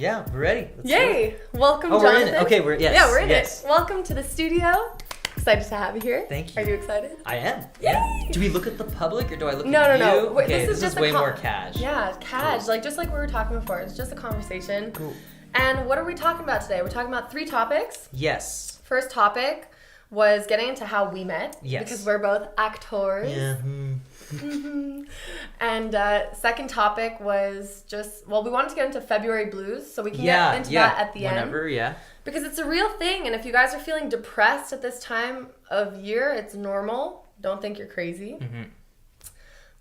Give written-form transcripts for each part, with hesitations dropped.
Yeah, we're ready. Let's Yay! Welcome, we're Jonathan. in it. Okay, we're in yes. it. Welcome to the studio. Excited to have you here. Thank you. Are you excited? I am. Yay! Yeah. Do we look at the public or do I look No, at no, you? no. Wait, Okay, this is just way more cash. Yeah, cash. Cool. Like just like we were talking before. It's just a conversation. Cool. And what are we talking about today? We're talking about 3 topics. Yes. First topic was getting into how we met. Yes. Because we're both actors. Yeah. And second topic was we wanted to get into February blues, so we can get into that at the end. Whenever, yeah. Because it's a real thing, and if you guys are feeling depressed at this time of year, it's normal. Don't think you're crazy. Mm-hmm.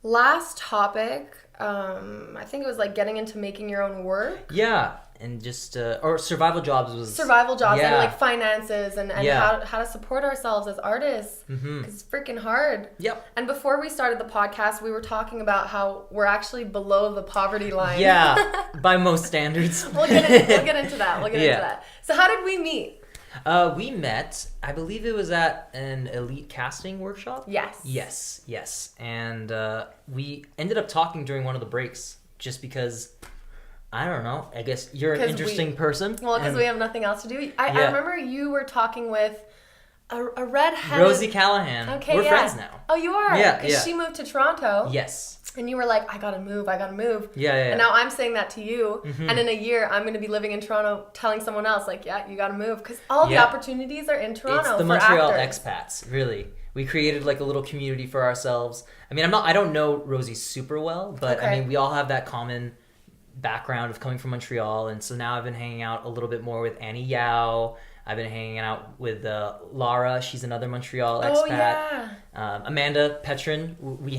Last topic, I think it was like getting into making your own work. Yeah, and just or survival jobs was Survival jobs and yeah. like finances and Yeah. how to support ourselves as artists. Mm-hmm. Because it's freaking hard. Yep. And before we started the podcast, we were talking about how we're actually below the poverty line. Yeah, by most standards. We'll get into that. Into Yeah. that. So how did we meet? We met, I believe it was at an elite casting workshop. Yes. Yes. And we ended up talking during one of the breaks just because, I don't know, I guess you're an interesting person. Well, because we have nothing else to do. I remember you were talking with a redhead. Rosie Callahan. Okay, We're friends now. Oh, you are? Yeah, Because she moved to Toronto. Yes. And you were like, I gotta move. Yeah. And now I'm saying that to you. Mm-hmm. And in a year, I'm gonna be living in Toronto telling someone else, like, yeah, you gotta move. Because all the opportunities are in Toronto. It's the for Montreal actors. expats, really. We created like a little community for ourselves. I mean, I don't know Rosie super well, but I mean, we all have that common background of coming from Montreal. And so now I've been hanging out a little bit more with Annie Yao. I've been hanging out with Lara. She's another Montreal expat. Oh, yeah. Amanda Petrin. We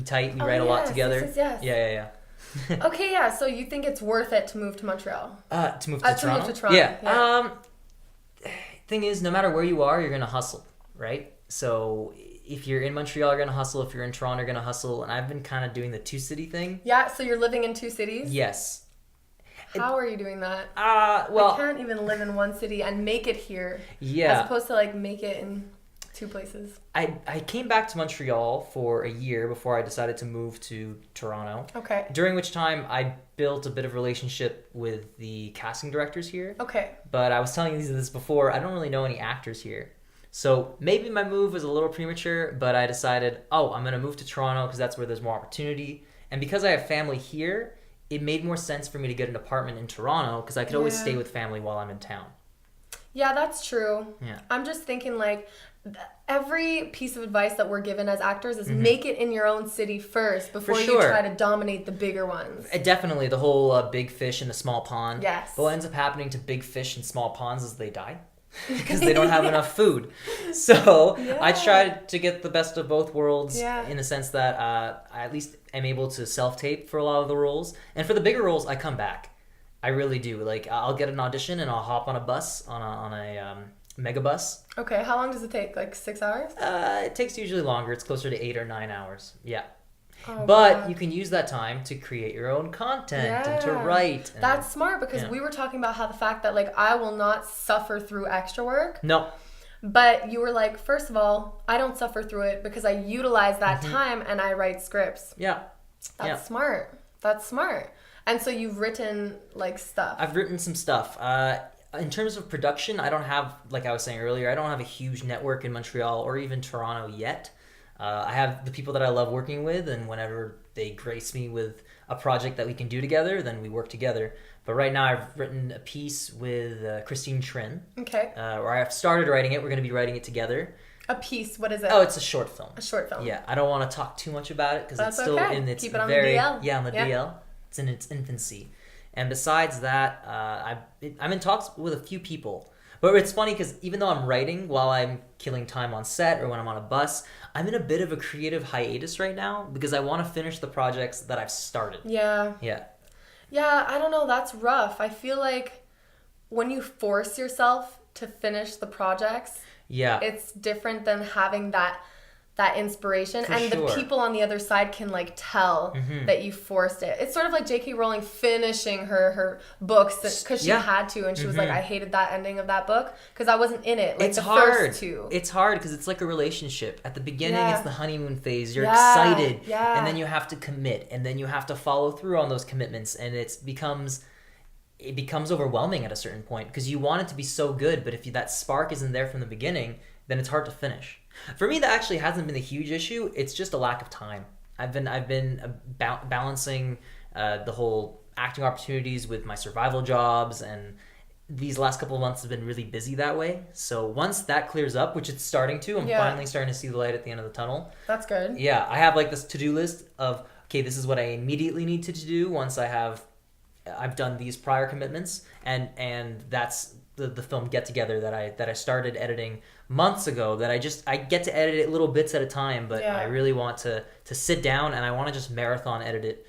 tight. We write a lot together. Yes. Yeah. Okay, yeah. So you think it's worth it to move to Montreal? To move to Toronto? To move to Toronto. Yeah. Thing is, no matter where you are, you're gonna hustle, right? So if you're in Montreal, you're gonna hustle. If you're in Toronto, you're gonna hustle. And I've been kind of doing the 2-city thing. Yeah. So you're living in 2 cities? Yes. How are you doing that? Well, I can't even live in one city and make it here. Yeah. As opposed to like make it in 2 places. I came back to Montreal for a year before I decided to move to Toronto. Okay. During which time I built a bit of relationship with the casting directors here. Okay. But I was telling you this before, I don't really know any actors here. So maybe my move was a little premature, but I decided, I'm going to move to Toronto because that's where there's more opportunity. And because I have family here, it made more sense for me to get an apartment in Toronto because I could always stay with family while I'm in town. Yeah, that's true. Yeah. I'm just thinking like every piece of advice that we're given as actors is make it in your own city first before you try to dominate the bigger ones. Definitely. The whole big fish in a small pond. Yes. But what ends up happening to big fish in small ponds is they die because they don't have enough food. So I tried to get the best of both worlds in the sense that I at least am able to self-tape for a lot of the roles. And for the bigger roles, I come back. I really do. Like, I'll get an audition and I'll hop on a bus, on a mega bus. Okay, how long does it take? Like 6 hours? It takes usually longer. It's closer to 8 or 9 hours. Yeah. Oh, but God. you can use that time to create your own content and to write. And, that's smart because we were talking about how the fact that like I will not suffer through extra work. No. But you were like, first of all, I don't suffer through it because I utilize that time and I write scripts. Yeah. That's smart. That's smart. And so you've written like stuff. I've written some stuff. In terms of production, I don't have, like I was saying earlier, I don't have a huge network in Montreal or even Toronto yet. I have the people that I love working with, and whenever they grace me with a project that we can do together, then we work together. But right now I've written a piece with Christine Trin. Okay. Or I've started writing it. We're going to be writing it together. A piece, what is it? Oh, it's a short film. A short film. Yeah, I don't want to talk too much about it because it's still in its Keep it on very... the DL. Yeah, on the DL. It's in its infancy. And besides that, I'm in talks with a few people. But it's funny because even though I'm writing while I'm killing time on set or when I'm on a bus, I'm in a bit of a creative hiatus right now because I want to finish the projects that I've started. Yeah. Yeah. Yeah, I don't know. That's rough. I feel like when you force yourself to finish the projects, it's different than having that inspiration. The people on the other side can like tell that you forced it. It's sort of like J.K. Rowling finishing her books because she had to, and she was like, I hated that ending of that book because I wasn't in it. Like it's the hard. First 2. It's hard because it's like a relationship. At the beginning, it's the honeymoon phase. You're excited, and then you have to commit, and then you have to follow through on those commitments, and it becomes it becomes overwhelming at a certain point because you want it to be so good, but if that spark isn't there from the beginning, then it's hard to finish. For me, that actually hasn't been a huge issue. It's just a lack of time. I've been balancing the whole acting opportunities with my survival jobs, and these last couple of months have been really busy that way. So once that clears up, which it's starting to, I'm finally starting to see the light at the end of the tunnel. That's good. Yeah, I have like this to-do list of, okay, this is what I immediately need to do once I've done these prior commitments, and that's the film Get Together that I started editing months ago, that I get to edit it little bits at a time, but I really want to sit down and I want to just marathon edit it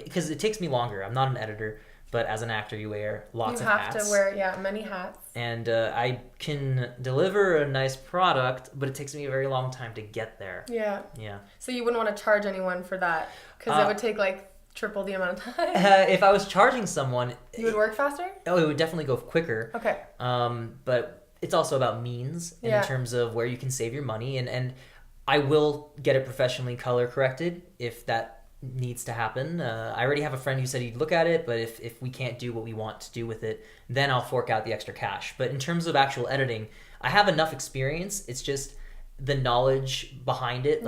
because it takes me longer. I'm not an editor, but as an actor you wear lots of hats. You have to wear many hats. And I can deliver a nice product, but it takes me a very long time to get there. Yeah. Yeah. So you wouldn't want to charge anyone for that because it would take like triple the amount of time. If I was charging someone, you would work faster? Oh, it would definitely go quicker. Okay. But it's also about means in terms of where you can save your money, and I will get it professionally color corrected if that needs to happen. I already have a friend who said he'd look at it, but if we can't do what we want to do with it, then I'll fork out the extra cash. But in terms of actual editing, I have enough experience. It's just the knowledge behind it.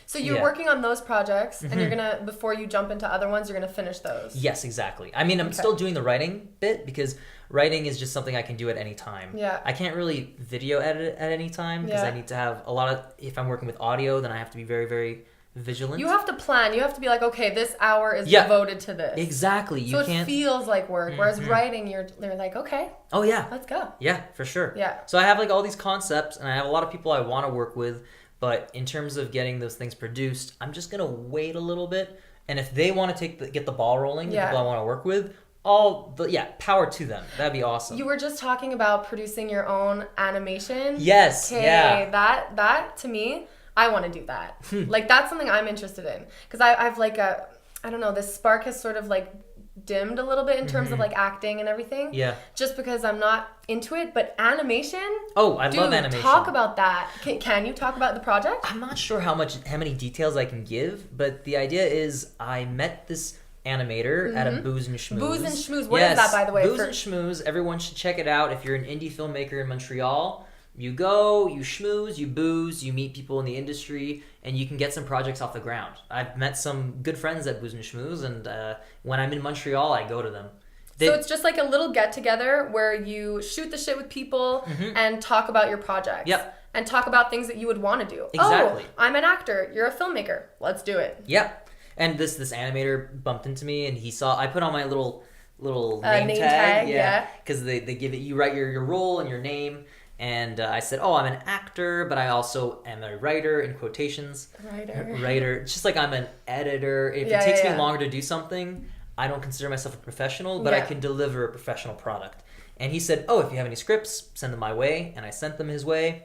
So you're working on those projects, and you're gonna, before you jump into other ones, you're gonna finish those. Yes, exactly. I mean, I'm still doing the writing bit because writing is just something I can do at any time. Yeah. I can't really video edit at any time because I need to have a lot of, if I'm working with audio, then I have to be very, very vigilant. You have to plan. You have to be like, okay, this hour is devoted to this. Exactly. So it feels like work. Whereas writing, they're like, okay. Oh yeah. Let's go. Yeah, for sure. Yeah. So I have like all these concepts, and I have a lot of people I want to work with, but in terms of getting those things produced, I'm just gonna wait a little bit. And if they want to get the ball rolling, the people I want to work with, power to them. That'd be awesome. You were just talking about producing your own animation. Yes. Okay, yeah. That to me, I want to do that. Like, that's something I'm interested in. Because I've like I don't know, this spark has sort of like dimmed a little bit in terms of like acting and everything. Yeah. Just because I'm not into it. But animation? Oh, I love animation. Talk about that. Can you talk about the project? I'm not sure how many details I can give, but the idea is I met this animator at a Booze and Schmooze. Booze and Schmooze. What is that, by the way? Booze and Schmooze. Everyone should check it out. If you're an indie filmmaker in Montreal, you go, you schmooze, you booze, you meet people in the industry, and you can get some projects off the ground. I've met some good friends at Booze and Schmooze, and when I'm in Montreal, I go to them. So it's just like a little get-together where you shoot the shit with people and talk about your projects. Yep. And talk about things that you would want to do. Exactly. Oh, I'm an actor. You're a filmmaker. Let's do it. Yep. And this animator bumped into me, and he saw, I put on my little name tag. Yeah. Because they give it, you write your role and your name. And I said, I'm an actor, but I also am a writer, in quotations. Writer. It's just like I'm an editor. If it takes me longer to do something, I don't consider myself a professional, but I can deliver a professional product. And he said, if you have any scripts, send them my way. And I sent them his way.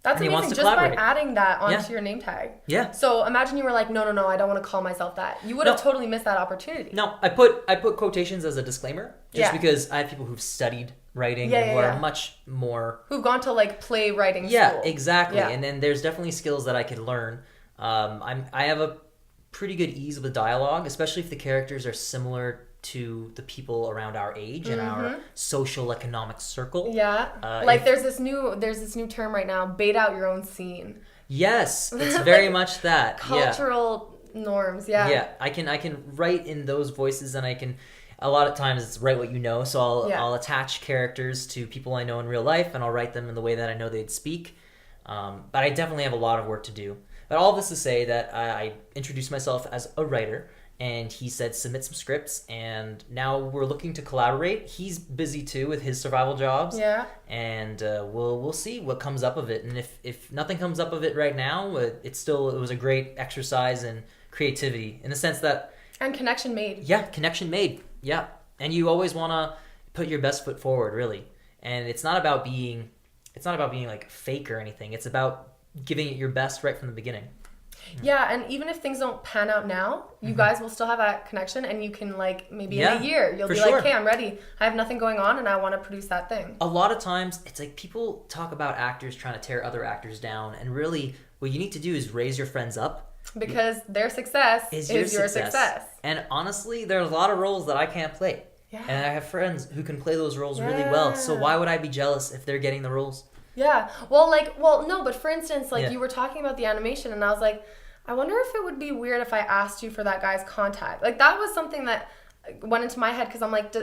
That's amazing, just by adding that onto your name tag. Yeah. So imagine you were like, no, I don't want to call myself that. You would have totally missed that opportunity. No, I put quotations as a disclaimer, just because I have people who've studied writing who are much more... Who've gone to like playwriting school. Yeah, exactly. Yeah. And then there's definitely skills that I could learn. I have a pretty good ease with dialogue, especially if the characters are similar to the people around our age and our social economic circle. Yeah. There's this new term right now, bait out your own scene. Yes, it's very much that. Cultural norms, Yeah, I can write in those voices, and I can, a lot of times it's write what you know, so I'll attach characters to people I know in real life, and I'll write them in the way that I know they'd speak. But I definitely have a lot of work to do. But all this to say that I introduced myself as a writer, and he said submit some scripts, and now we're looking to collaborate. He's busy too with his survival jobs. Yeah. And we'll see what comes up of it. And if nothing comes up of it right now, it was a great exercise in creativity, in the sense that... And connection made. Yeah, connection made. Yeah. And you always want to put your best foot forward, really. And it's not about being like fake or anything. It's about giving it your best right from the beginning. Yeah, and even if things don't pan out now, you guys will still have that connection, and you can, like, maybe in a year, you'll be like, hey, I'm ready. I have nothing going on, and I want to produce that thing. A lot of times, it's like people talk about actors trying to tear other actors down, and really, what you need to do is raise your friends up. Because their success is your success. And honestly, there's a lot of roles that I can't play. Yeah. And I have friends who can play those roles really well. So why would I be jealous if they're getting the roles? Yeah. No, but for instance, you were talking about the animation, and I was like, I wonder if it would be weird if I asked you for that guy's contact. Like, that was something that went into my head, because I'm like,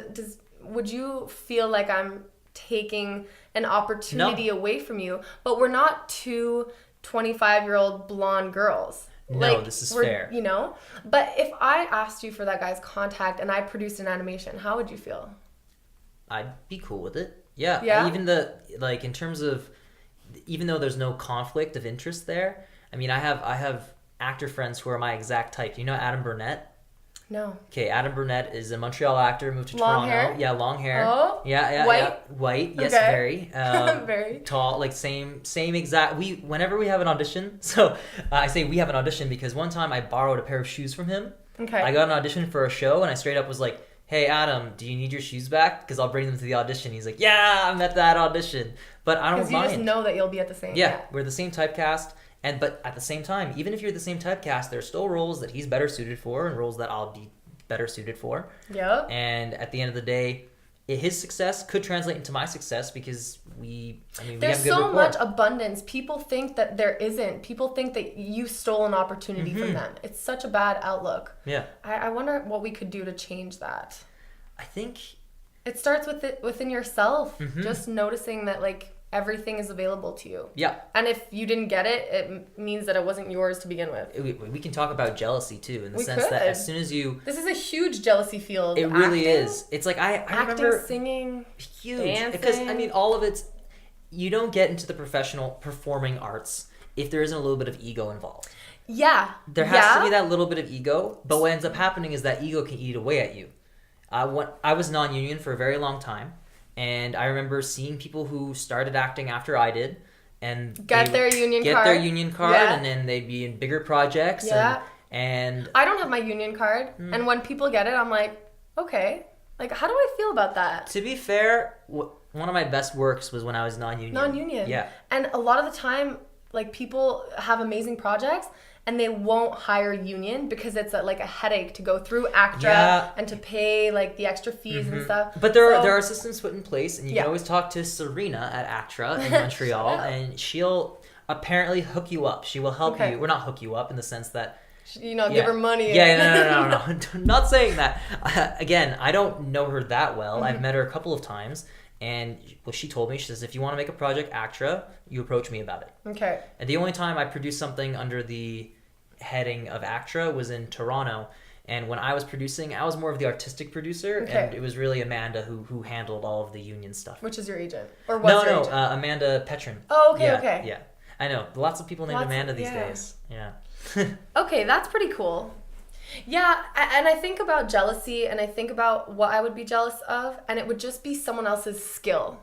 would you feel like I'm taking an opportunity away from you? But we're not two 25-year-old blonde girls. No, this is fair. You know? But if I asked you for that guy's contact and I produced an animation, how would you feel? I'd be cool with it. Yeah. Even in terms of, even though there's no conflict of interest there, I mean, I have actor friends who are my exact type. You know Adam Burnett? No. Okay, Adam Burnett is a Montreal actor, moved to long Toronto. Hair? Yeah, long hair. Oh. Yeah. White, yes, okay. very. Very. Tall, like same exact. Whenever we have an audition, so I say we have an audition because one time I borrowed a pair of shoes from him. Okay. I got an audition for a show and I straight up was like, hey, Adam, do you need your shoes back? Because I'll bring them to the audition. He's like, yeah, I'm at that audition. But I don't mind. Because you just know that you'll be at the same. Yeah, we're the same typecast. But at the same time, even if you're the same typecast, there's still roles that he's better suited for and roles that I'll be better suited for. Yep. And at the end of the day, his success could translate into my success because there's so much abundance. People think that there isn't. People think that you stole an opportunity from them. It's such a bad outlook. Yeah. I wonder what we could do to change that. I think it starts within yourself. Just noticing that everything is available to you. Yeah. And if you didn't get it, it means that it wasn't yours to begin with. We can talk about jealousy too, in the sense that as soon as you... This is a huge jealousy field. It really is. It's like I remember... Acting, singing, huge. dancing. Because, all of it's... You don't get into the professional performing arts if there isn't a little bit of ego involved. Yeah. There has to be that little bit of ego, but what ends up happening is that ego can eat away at you. I was non-union for a very long time. And I remember seeing people who started acting after I did, and get their union card, and then they'd be in bigger projects. Yeah. And I don't have my union card, and when people get it, I'm like, okay, how do I feel about that? To be fair, one of my best works was when I was non-union. Non-union. Yeah. And a lot of the time, people have amazing projects, and they won't hire union because it's a headache to go through ACTRA and to pay the extra fees and stuff. But there are systems put in place, and you can always talk to Serena at ACTRA in Montreal, and she'll apparently hook you up. She will help you. We're not hook you up in the sense that give her money. Yeah, no. Not saying that. Again, I don't know her that well. I've met her a couple of times. And what she told me, she says, if you want to make a project ACTRA, you approach me about it. Okay. And the only time I produced something under the heading of ACTRA was in Toronto. And when I was producing, I was more of the artistic producer. Okay. And it was really Amanda who handled all of the union stuff. Which is your agent? Or was your agent? Amanda Petrin. Oh, okay, okay. Yeah. I know. Lots of people named Amanda these days. Yeah. Okay, that's pretty cool. Yeah, and I think about jealousy, and I think about what I would be jealous of, and it would just be someone else's skill.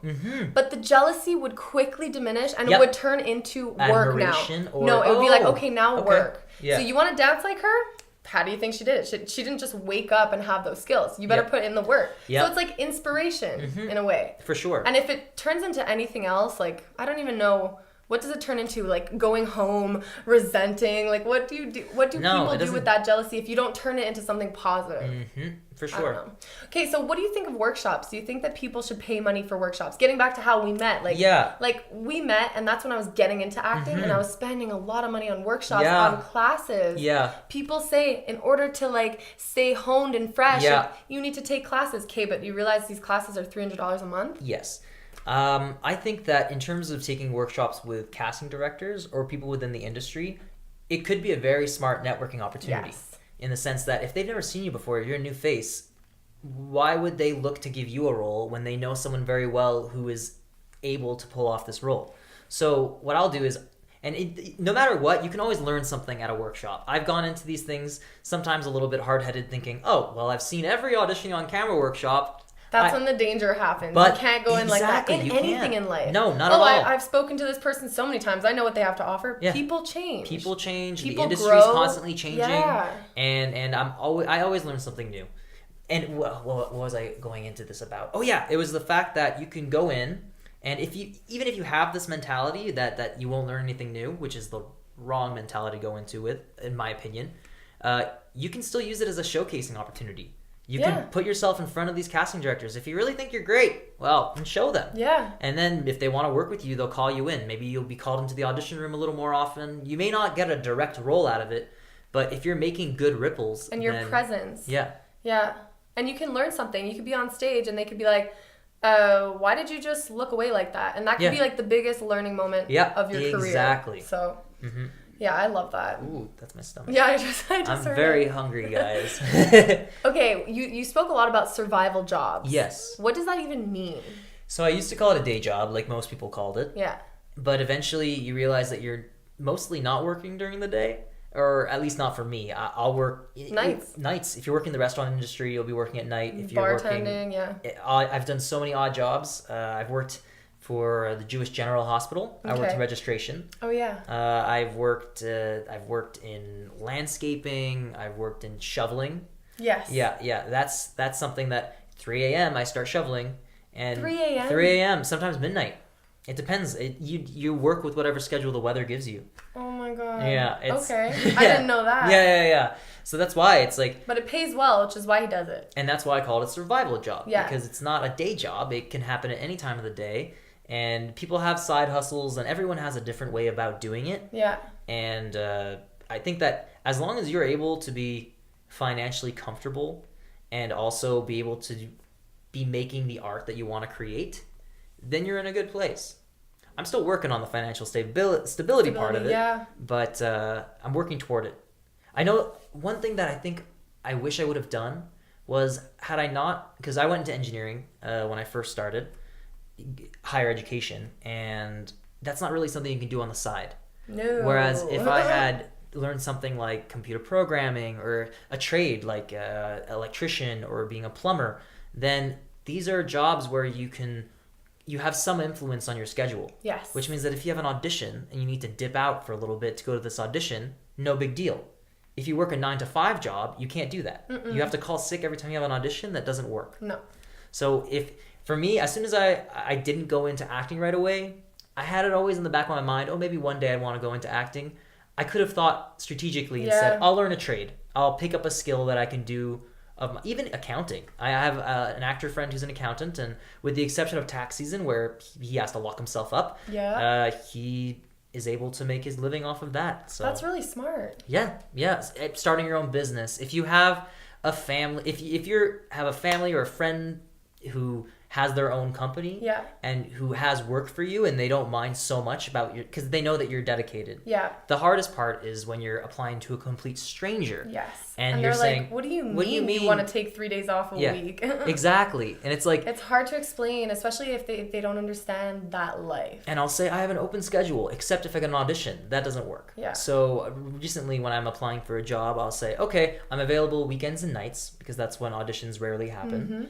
But the jealousy would quickly diminish, and it would turn into work now. No, it would be okay, now work. Yeah. So you want to dance like her? How do you think she did it? She didn't just wake up and have those skills. You better put in the work. So it's like inspiration in a way. For sure. And if it turns into anything else, I don't even know... What does it turn into? Going home, resenting? What do you do? What do people do with that jealousy if you don't turn it into something positive? For sure. I don't know. Okay, so what do you think of workshops? Do you think that people should pay money for workshops? Getting back to how we met. We met, and that's when I was getting into acting, and I was spending a lot of money on workshops, on classes. Yeah. People say in order to stay honed and fresh, you need to take classes. Okay, but you realize these classes are $300 a month? Yes. I think that in terms of taking workshops with casting directors or people within the industry, it could be a very smart networking opportunity. Yes. In the sense that if they've never seen you before, you're a new face, why would they look to give you a role when they know someone very well who is able to pull off this role? So what I'll do is, no matter what, you can always learn something at a workshop. I've gone into these things sometimes a little bit hard-headed thinking, oh, well, I've seen every audition on camera workshop. That's when the danger happens. You can't go in like that in anything in life. No, not at all. I've spoken to this person so many times. I know what they have to offer. Yeah. People change. People change. The industry's constantly changing. Yeah. And I always learn something new. And what was I going into this about? Oh yeah, it was the fact that you can go in, and even if you have this mentality that you won't learn anything new, which is the wrong mentality to go into with, in my opinion, you can still use it as a showcasing opportunity. You can put yourself in front of these casting directors. If you really think you're great, well, then show them. Yeah. And then if they want to work with you, they'll call you in. Maybe you'll be called into the audition room a little more often. You may not get a direct role out of it, but if you're making good ripples... And your presence. Yeah. Yeah. And you can learn something. You could be on stage and they could be like, why did you just look away like that? And that could be like the biggest learning moment of your career. Exactly. So... Yeah, I love that. Ooh, that's my stomach. Yeah, I just I'm very hungry, guys. Okay, you spoke a lot about survival jobs. Yes. What does that even mean? So I used to call it a day job, like most people called it. Yeah. But eventually you realize that you're mostly not working during the day, or at least not for me. I'll work nights. Nights. If you're working in the restaurant industry, you'll be working at night. If you're bartending, I've done so many odd jobs. I've worked for the Jewish General Hospital. I worked in registration. Oh yeah. I've worked in landscaping. I've worked in shoveling. Yes. Yeah. That's something that 3 a.m. I start shoveling, and 3 a.m. 3 a.m. sometimes midnight. It depends. You work with whatever schedule the weather gives you. Oh my god. Yeah. Okay. I didn't know that. Yeah. So that's why it's like... But it pays well, which is why he does it. And that's why I call it a survival job. Yeah. Because it's not a day job. It can happen at any time of the day. And people have side hustles, and everyone has a different way about doing it. Yeah. And I think that as long as you're able to be financially comfortable and also be able to be making the art that you want to create, then you're in a good place. I'm still working on the financial stability part of it, but I'm working toward it. I know one thing that I think I wish I would have done was, had I not, because I went into engineering when I first started, higher education, and that's not really something you can do on the side. No. Whereas if I had learned something like computer programming or a trade like electrician or being a plumber, then these are jobs where you have some influence on your schedule. Yes. Which means that if you have an audition and you need to dip out for a little bit to go to this audition, no big deal. If you work a 9-to-5 job, you can't do that. Mm-mm. You have to call sick every time you have an audition. That doesn't work. No. So for me, as soon as I didn't go into acting right away, I had it always in the back of my mind, maybe one day I want to go into acting. I could have thought strategically and said, I'll learn a trade. I'll pick up a skill that I can do, even accounting. I have an actor friend who's an accountant, and with the exception of tax season where he has to lock himself up, he is able to make his living off of that. So that's really smart. Yeah. Starting your own business. If you have a family, if you have a family or a friend who has their own company and who has work for you, and they don't mind so much about you because they know that you're dedicated. Yeah. The hardest part is when you're applying to a complete stranger. Yes. And you're saying, like, what do you mean you want to take 3 days off a week? Exactly. And it's like... It's hard to explain, especially if they don't understand that life. And I'll say, I have an open schedule, except if I get an audition. That doesn't work. Yeah. So recently when I'm applying for a job, I'll say, okay, I'm available weekends and nights, because that's when auditions rarely happen. Mm-hmm.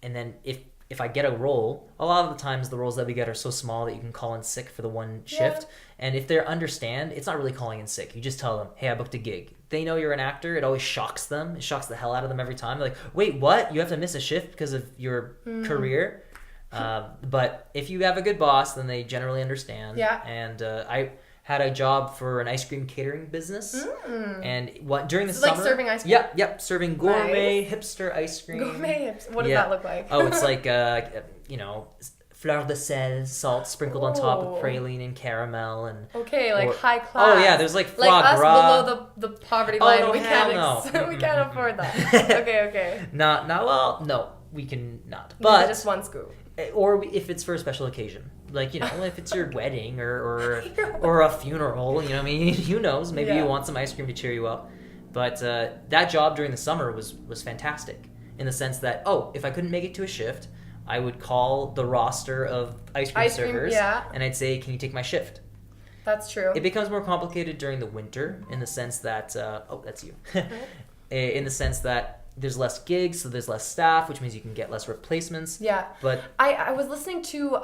And then if I get a role, a lot of the times the roles that we get are so small that you can call in sick for the one shift. And if they understand, it's not really calling in sick. You just tell them, hey, I booked a gig. They know you're an actor. It always shocks them. It shocks the hell out of them every time. They're like, wait, what? You have to miss a shift because of your career? But if you have a good boss, then they generally understand. Yeah. And I had a job for an ice cream catering business, and during the summer, like serving ice cream. Yep, serving gourmet hipster ice cream. Gourmet hipster. What does that look like? Oh, it's like fleur de sel, salt sprinkled on top of praline and caramel, and high class. Oh yeah, there's like foie like gras. Us below the poverty line. No, we can't afford that. Okay. No, we can not. But just one scoop. Or if it's for a special occasion, like, if it's your wedding or a funeral, you know what I mean? Who knows? Maybe you want some ice cream to cheer you up. But that job during the summer was fantastic in the sense that, if I couldn't make it to a shift, I would call the roster of ice cream servers and I'd say, can you take my shift? That's true. It becomes more complicated during the winter in the sense that, that's you. In the sense that there's less gigs, so there's less staff, which means you can get less replacements. Yeah. But I was listening to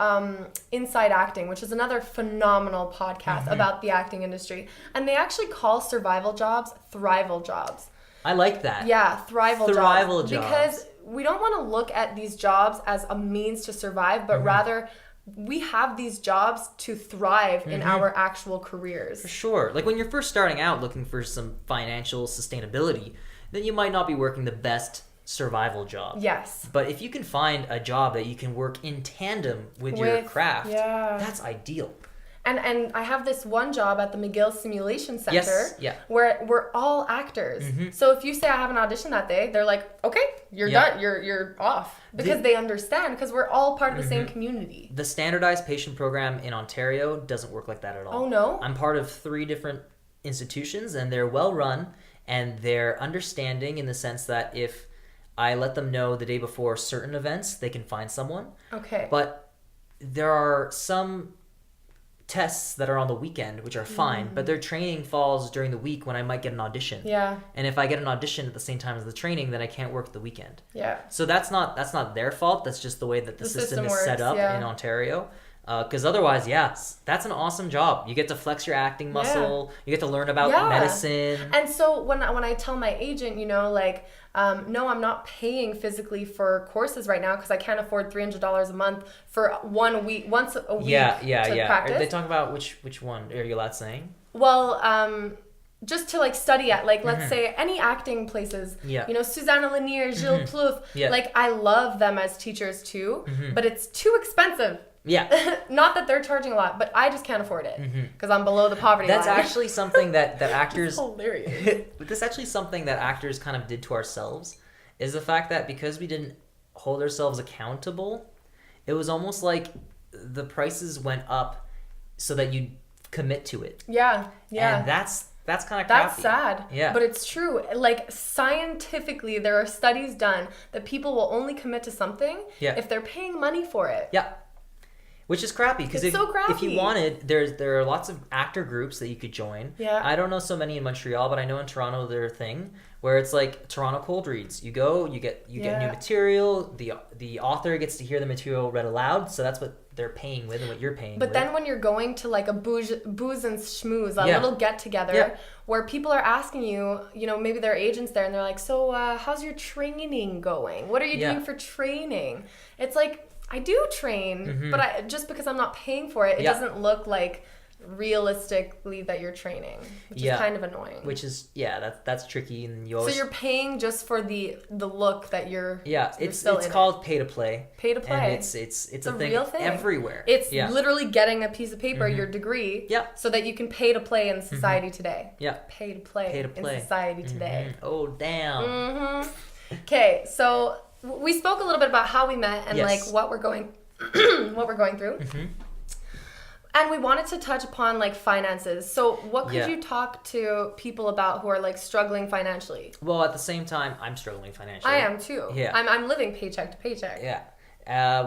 Inside Acting, which is another phenomenal podcast about the acting industry. And they actually call survival jobs thrival jobs. I like that. Yeah, thrival jobs. Because we don't want to look at these jobs as a means to survive, but rather we have these jobs to thrive in our actual careers. For sure. Like when you're first starting out looking for some financial sustainability, then you might not be working the best survival job. Yes. But if you can find a job that you can work in tandem with your craft, that's ideal. And I have this one job at the McGill Simulation Center where we're all actors. So if you say I have an audition that day, they're like, okay, you're done. You're off. Because they understand, because we're all part of the same community. The standardized patient program in Ontario doesn't work like that at all. Oh, no? I'm part of 3 different institutions, and they're well run, and they're understanding in the sense that if I let them know the day before certain events, they can find someone. Okay. But there are some tests that are on the weekend, which are fine, but their training falls during the week when I might get an audition. Yeah. And if I get an audition at the same time as the training, then I can't work the weekend. Yeah. So that's not their fault. That's just the way that the system is set up in Ontario. Because otherwise, that's an awesome job. You get to flex your acting muscle. You get to learn about medicine. And so when I tell my agent, like, no, I'm not paying physically for courses right now because I can't afford $300 a month for once a week to practice. Are they talking about which one? Are you allowed saying? Well, just to study at, let's say any acting places, Susanna Lanier, Gilles Plouffe, I love them as teachers too, but it's too expensive. Yeah. Not that they're charging a lot, but I just can't afford it because I'm below the poverty line. That's actually something that actors... That's hilarious. But that's actually something that actors kind of did to ourselves, is the fact that because we didn't hold ourselves accountable, it was almost like the prices went up so that you commit to it. Yeah. And that's kind of crappy. That's sad. Yeah. But it's true. Scientifically, there are studies done that people will only commit to something if they're paying money for it. Yeah. Which is crappy, because if you wanted, there are lots of actor groups that you could join. Yeah. I don't know so many in Montreal, but I know in Toronto they're a thing where it's like Toronto Cold Reads. You go, you get new material. The author gets to hear the material read aloud, so that's what they're paying with and what you're paying with. But then when you're going to a booze and schmooze, a little get together where people are asking you, maybe their agents there, and they're like, so how's your training going? What are you doing for training? It's like, I do train, but just because I'm not paying for it, it doesn't look like realistically that you're training, which is kind of annoying. Which is that's tricky, and so you're paying just for the look that you're it's called pay to play. Pay to play. And it's a thing real thing everywhere. It's literally getting a piece of paper, your degree, so that you can pay to play in society today. Pay to play in society today. Oh damn. Okay, so we spoke a little bit about how we met and what we're going through. And we wanted to touch upon finances. So what could you talk to people about who are struggling financially? Well, at the same time, I'm struggling financially. I am too. Yeah. I'm living paycheck to paycheck. Yeah.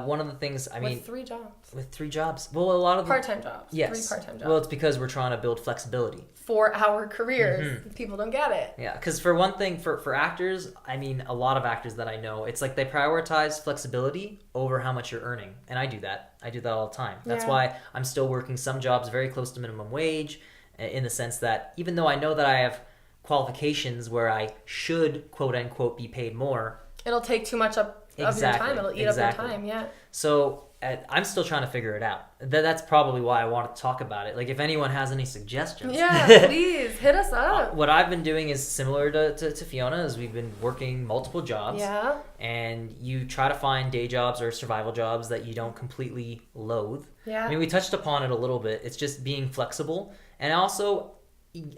One of the things, with 3 jobs. With 3 jobs. Well, a lot of part-time jobs. Yes. 3 part-time jobs. Well, it's because we're trying to build flexibility for our careers. People don't get it. Yeah, because for one thing, for actors, a lot of actors that I know, it's like they prioritize flexibility over how much you're earning, and I do that. I do that all the time. That's why I'm still working some jobs very close to minimum wage, in the sense that even though I know that I have qualifications where I should quote unquote be paid more, it'll take too much up of your time. It'll eat up your time. Yeah. So I'm still trying to figure it out. That's probably why I want to talk about it. If anyone has any suggestions, please hit us up. What I've been doing is similar to Fiona, is we've been working multiple jobs. Yeah. And you try to find day jobs or survival jobs that you don't completely loathe. Yeah. We touched upon it a little bit. It's just being flexible, and also,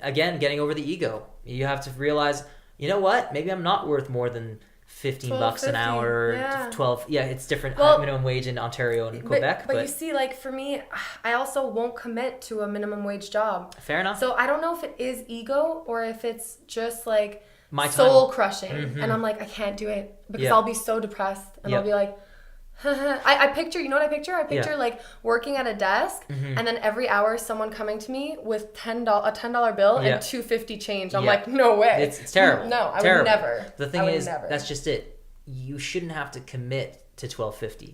again, getting over the ego. You have to realize, you know what? Maybe I'm not worth more than $15 an hour, 12. Yeah, it's different minimum wage in Ontario and Quebec. But you see, for me, I also won't commit to a minimum wage job. Fair enough. So I don't know if it is ego or if it's just my soul crushing. And I'm I can't do it because I'll be so depressed and I'll be like, I picture, you know what I picture? I picture working at a desk and then every hour someone coming to me with a $10 bill and $2.50 change. I'm like, no way. It's terrible. No, I would never. The thing is, that's just it. You shouldn't have to commit to $12.50.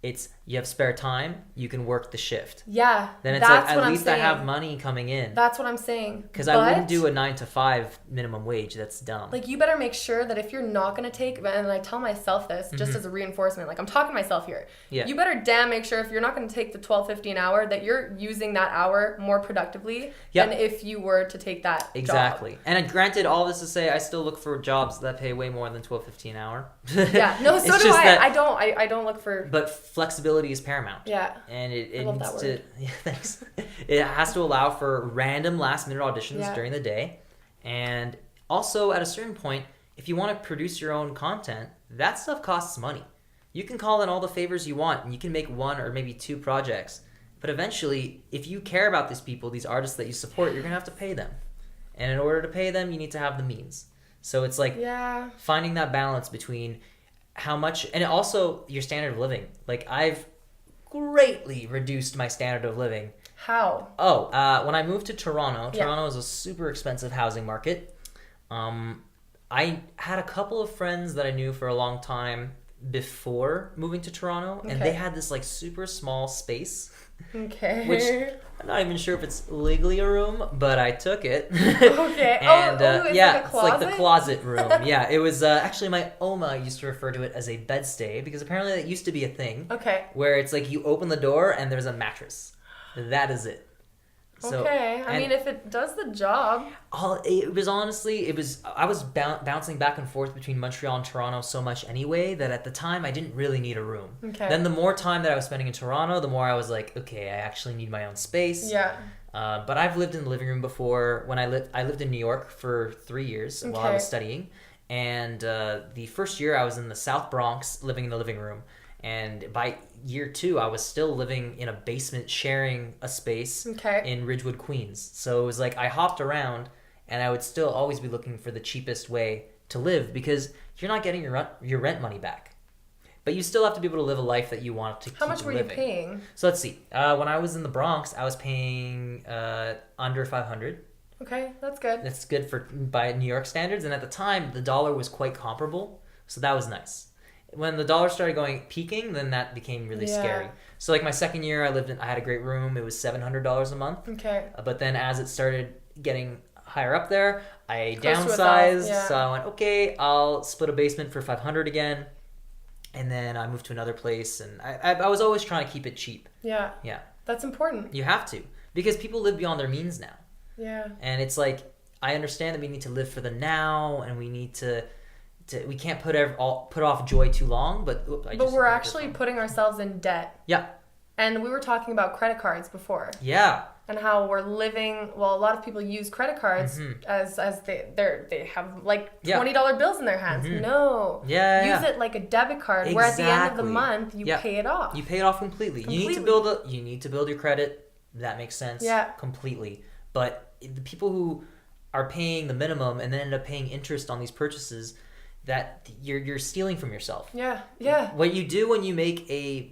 It's you have spare time, you can work the shift. Yeah, then it's like at least I have money coming in. That's what I'm saying. Because I wouldn't do a 9 to 5 minimum wage. That's dumb. Like, you better make sure that if you're not going to take, and I tell myself this just as a reinforcement, like, I'm talking to myself here. Yeah. You better damn make sure if you're not going to take the $12.50 an hour that you're using that hour more productively than if you were to take that exactly. job. And granted, all this to say, I still look for jobs that pay way more than $12.50 an hour. Yeah. No, so do I. I don't look for. But flexibility is paramount. Yeah. And it needs to. Yeah, thanks. It has to allow for random last-minute auditions during the day. And also, at a certain point, if you want to produce your own content, that stuff costs money. You can call in all the favors you want, and you can make 1 or maybe 2 projects. But eventually, if you care about these people, these artists that you support, you're going to have to pay them. And in order to pay them, you need to have the means. So it's like finding that balance between how much... And also, your standard of living. Like, I've greatly reduced my standard of living. How? When I moved to Toronto, Toronto is a super expensive housing market. I had a couple of friends that I knew for a long time before moving to Toronto, and they had this like super small space. Okay. Which I'm not even sure if it's legally a room, but I took it. Okay. And it's like a closet? It's like the closet room. Yeah, it was actually my Oma used to refer to it as a bedstay because apparently that used to be a thing. Okay. Where it's like you open the door and there's a mattress. That is it. So, okay. I mean, if it does the job. I was bouncing back and forth between Montreal and Toronto so much anyway that at the time I didn't really need a room. Okay. Then the more time that I was spending in Toronto, the more I was like, okay, I actually need my own space. Yeah. But I've lived in the living room before. When I lived in New York for 3 years while I was studying. And the first year I was in the South Bronx living in the living room. And by year 2, I was still living in a basement sharing a space in Ridgewood, Queens. So it was like I hopped around and I would still always be looking for the cheapest way to live because you're not getting your rent money back. But you still have to be able to live a life that you want to keep living. How much were you paying? So let's see. When I was in the Bronx, I was paying under $500. Okay, that's good. That's good by New York standards. And at the time, the dollar was quite comparable. So that was nice. When the dollar started peaking, then that became really scary. So like my second year, I had a great room. It was $700 a month. Okay. But then as it started getting higher up there, I downsized. So I went, okay, I'll split a basement for $500 again. And then I moved to another place. And I was always trying to keep it cheap. Yeah. Yeah. That's important. You have to. Because people live beyond their means now. Yeah. And it's like, I understand that we need to live for the now and we need to we can't put off joy too long, but we're actually putting ourselves in debt. Yeah. And we were talking about credit cards before. Yeah. And how we're living. Well, a lot of people use credit cards as they have like $20 bills in their hands. No. Use it like a debit card, where at the end of the month you pay it off. You pay it off completely. You need to build your credit. That makes sense. Yeah. Completely. But the people who are paying the minimum and then end up paying interest on these purchases, that you're stealing from yourself. Yeah, yeah. What you do when you make a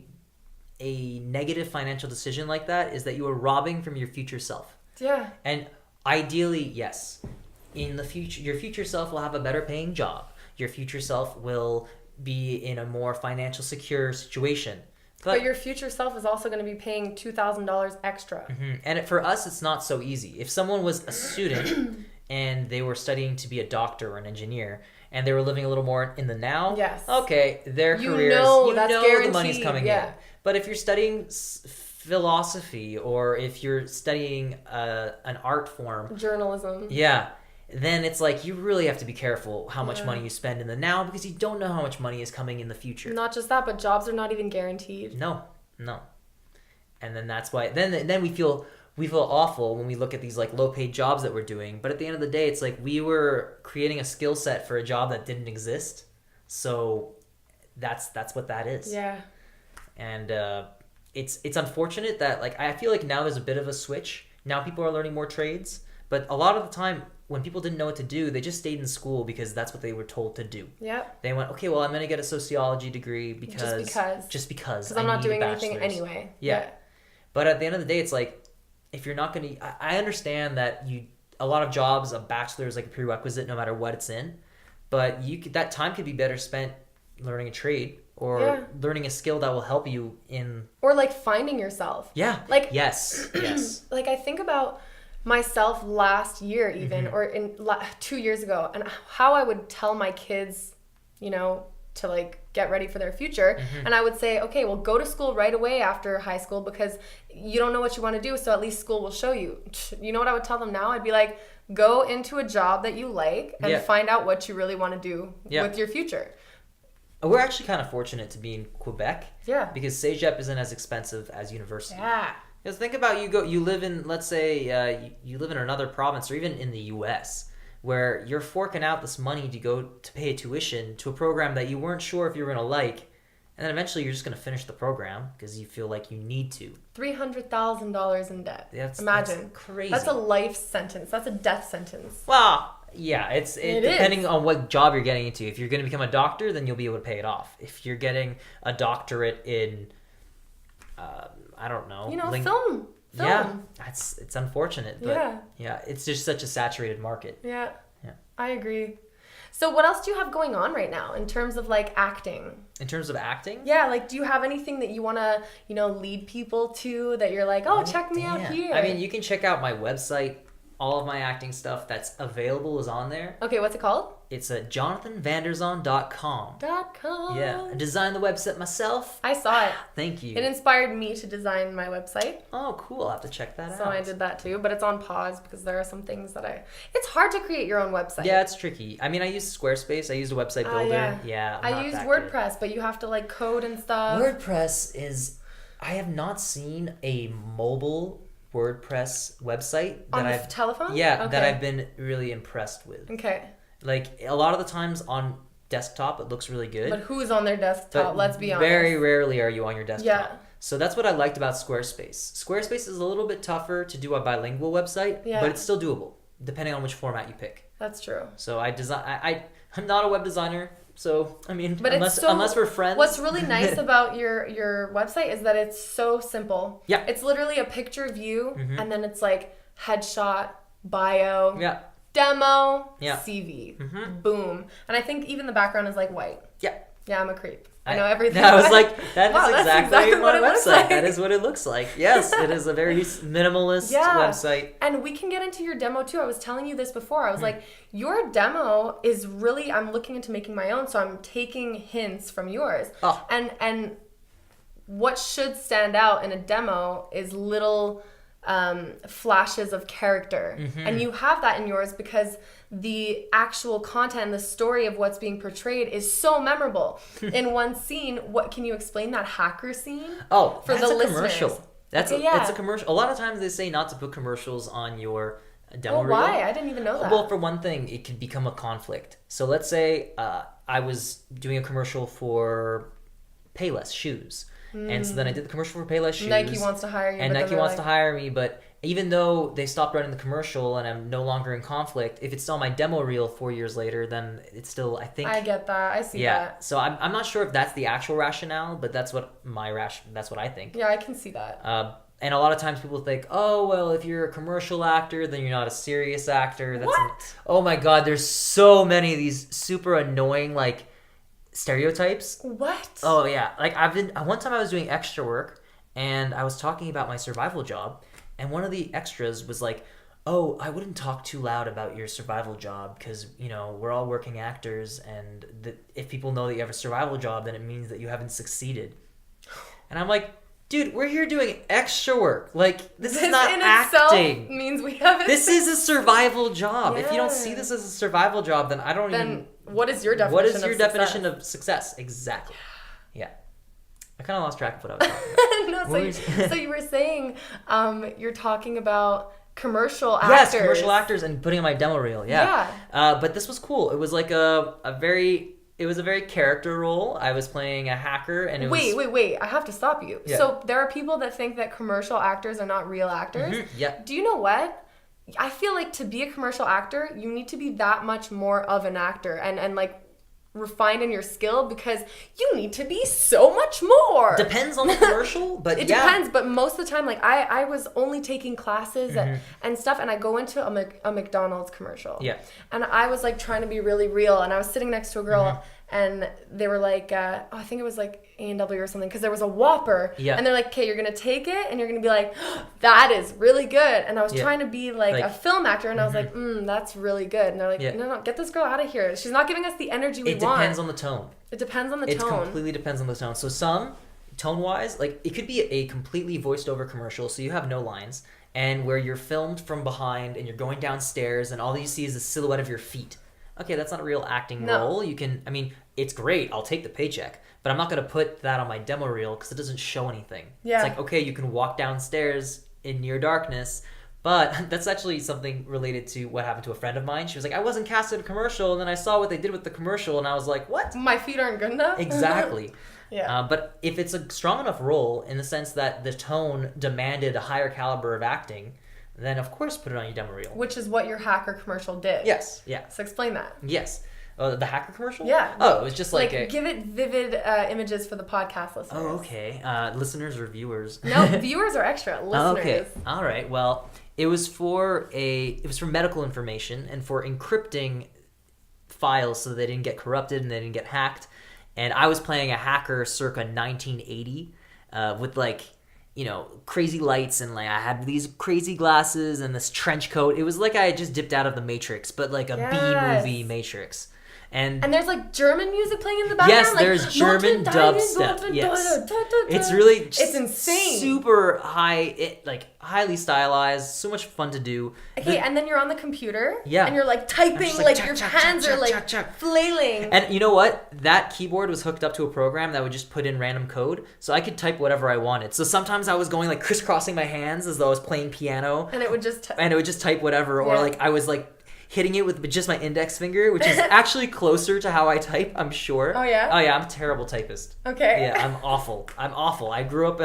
negative financial decision like that is that you are robbing from your future self. Yeah. And ideally, yes, in the future, your future self will have a better paying job. Your future self will be in a more financial secure situation. But your future self is also going to be paying $2,000 extra. And for us, it's not so easy. If someone was a student and they were studying to be a doctor or an engineer, and they were living a little more in the now, okay, their careers, the money's coming in. But if you're studying philosophy or if you're studying an art form, journalism, then it's like you really have to be careful how much money you spend in the now because you don't know how much money is coming in the future. Not just that, but jobs are not even guaranteed. No. And then that's why then we feel awful when we look at these like low paid jobs that we're doing. But at the end of the day, it's like we were creating a skill set for a job that didn't exist. So that's what that is. Yeah. And it's unfortunate that like I feel like now there's a bit of a switch. Now people are learning more trades. But a lot of the time when people didn't know what to do, they just stayed in school because that's what they were told to do. Yep. They went, okay, well, I'm going to get a sociology degree just because. Because I'm not doing anything anyway. Yeah. But at the end of the day, it's like, if you're not going to, I understand that a lot of jobs, a bachelor is like a prerequisite no matter what it's in, but that time could be better spent learning a trade or learning a skill that will help you in... Or like finding yourself. Yeah. Like yes. Like I think about myself last year even, or 2 years ago, and how I would tell my kids, you know, to like get ready for their future. And I would say, okay, well, go to school right away after high school because you don't know what you want to do, so at least school will show you. You know what I would tell them now? I'd be like, go into a job that you like and find out what you really want to do with your future. We're actually kind of fortunate to be in Quebec. Yeah. Because CEGEP isn't as expensive as university. Yeah. Because think about you live in, let's say, you live in another province or even in the U.S., where you're forking out this money to go to pay a tuition to a program that you weren't sure if you were going to like, and then eventually you're just going to finish the program because you feel like you need to. $300,000 in debt. Imagine. That's crazy. That's a life sentence. That's a death sentence. Well, yeah, it depending on what job you're getting into. If you're going to become a doctor, then you'll be able to pay it off. If you're getting a doctorate in, I don't know. You know, film. Yeah, it's unfortunate, but yeah, it's just such a saturated market. Yeah, I agree. So what else do you have going on right now in terms of like acting? In terms of acting? Yeah, like do you have anything that you want to, you know, lead people to that you're like, oh, check me out here? I mean, you can check out my website. All of my acting stuff that's available is on there. Okay, what's it called? It's at jonathanvanderzon.com. Yeah, I designed the website myself. I saw it. Thank you. It inspired me to design my website. Oh, cool. I'll have to check that out. So I did that too, but it's on pause because there are some things that it's hard to create your own website. Yeah, it's tricky. I mean, I used Squarespace. I used a website builder. Yeah, I used WordPress, but you have to like code and stuff. WordPress I have not seen a mobile WordPress website that I've telephone? Yeah, okay. That I've been really impressed with. Okay. Like a lot of the times on desktop it looks really good. But who's on their desktop? But let's be honest. Very rarely are you on your desktop. Yeah. So that's what I liked about Squarespace. Squarespace is a little bit tougher to do a bilingual website, but it's still doable depending on which format you pick. That's true. So I'm not a web designer. So, I mean, but unless we're friends. What's really nice about your website is that it's so simple. Yeah. It's literally a picture of you, and then it's like headshot, bio, demo, CV. Boom. And I think even the background is like white. Yeah. Yeah, I'm a creep. I know everything. I was like, that is exactly my website. Like. That is what it looks like. Yes, it is a very minimalist website. And we can get into your demo too. I was telling you this before. I was like, your demo is really, I'm looking into making my own, so I'm taking hints from yours. Oh. And what should stand out in a demo is little flashes of character. And you have that in yours because the actual content, the story of what's being portrayed is so memorable. In one scene, what can you explain that hacker scene? Oh, for that's the a commercial. That's it's a commercial. A lot of times they say not to put commercials on your demo reel. Why? I didn't even know that. Well, for one thing, it could become a conflict. So let's say I was doing a commercial for Payless shoes. And so then I did the commercial for Payless shoes. Nike wants to hire you. And Nike wants to hire me, but even though they stopped running the commercial and I'm no longer in conflict, if it's still on my demo reel 4 years later, then it's still, I think... I get that. I see that. Yeah, so I'm not sure if that's the actual rationale, but that's what that's what I think. Yeah, I can see that. And a lot of times people think, oh, well, if you're a commercial actor, then you're not a serious actor. Oh my God, there's so many of these super annoying, like... stereotypes. What? Oh yeah, like one time I was doing extra work and I was talking about my survival job and one of the extras was like, oh, I wouldn't talk too loud about your survival job because, you know, we're all working actors and if people know that you have a survival job, then it means that you haven't succeeded. And I'm like, dude, we're here doing extra work. Like, this is not acting. Means we haven't. This is a survival job. Yeah. If you don't see this as a survival job, then I don't even... What is your definition? What is your definition of success? Exactly. Yeah. I kind of lost track of what I was talking about. So you were saying you're talking about commercial actors. Yes, commercial actors and putting on my demo reel. Yeah. But this was cool. It was like a very character role. I was playing a hacker and it was... Wait. I have to stop you. Yeah. So there are people that think that commercial actors are not real actors. Yeah. Do you know what? I feel like to be a commercial actor, you need to be that much more of an actor and like refined in your skill because you need to be so much more. Depends on the commercial, but it depends. But most of the time, like I was only taking classes and stuff, and I go into a McDonald's commercial. Yeah. And I was like trying to be really real, and I was sitting next to a girl, and they were like, I think it was like A&W or something, because there was a Whopper. Yeah. And they're like, okay, you're going to take it, and you're going to be like, oh, that is really good. And I was trying to be like a film actor, and I was like, that's really good. And they're like, no, get this girl out of here. She's not giving us the energy we want. It depends on the tone. It depends on the tone. It completely depends on the tone. So some, tone-wise, like, it could be a completely voiced-over commercial, so you have no lines, and where you're filmed from behind, and you're going downstairs, and all you see is the silhouette of your feet. Okay, that's not a real acting role. You can, I mean, it's great. I'll take the paycheck. But I'm not going to put that on my demo reel because it doesn't show anything. Yeah. It's like, okay, you can walk downstairs in near darkness. But that's actually something related to what happened to a friend of mine. She was like, I wasn't cast in a commercial, and then I saw what they did with the commercial, and I was like, what? My feet aren't good enough? Exactly. Yeah. But if it's a strong enough role in the sense that the tone demanded a higher caliber of acting, then of course put it on your demo reel. Which is what your hacker commercial did. Yes. Yeah. So explain that. Yes. The hacker commercial? Yeah. Oh, it was just like give it vivid images for the podcast listeners. Oh, okay. Listeners or viewers? No, viewers are extra. Listeners. Okay. All right. Well, it was for medical information and for encrypting files so they didn't get corrupted and they didn't get hacked. And I was playing a hacker circa 1980 with like, crazy lights, and like I had these crazy glasses and this trench coat. It was like I had just dipped out of the Matrix, but like a B-movie Matrix. And there's like German music playing in the background. Yes, there's German dubstep. Yes, it's insane. Super high, highly stylized. So much fun to do. Okay, and then you're on the computer. Yeah, and you're like typing, like your hands are like flailing. And you know what? That keyboard was hooked up to a program that would just put in random code, so I could type whatever I wanted. So sometimes I was going like crisscrossing my hands as though I was playing piano, and it would just type whatever, or like I was like hitting it with just my index finger, which is actually closer to how I type, I'm sure. Oh, yeah? Oh, yeah, I'm a terrible typist. Okay. Yeah, I'm awful. I grew up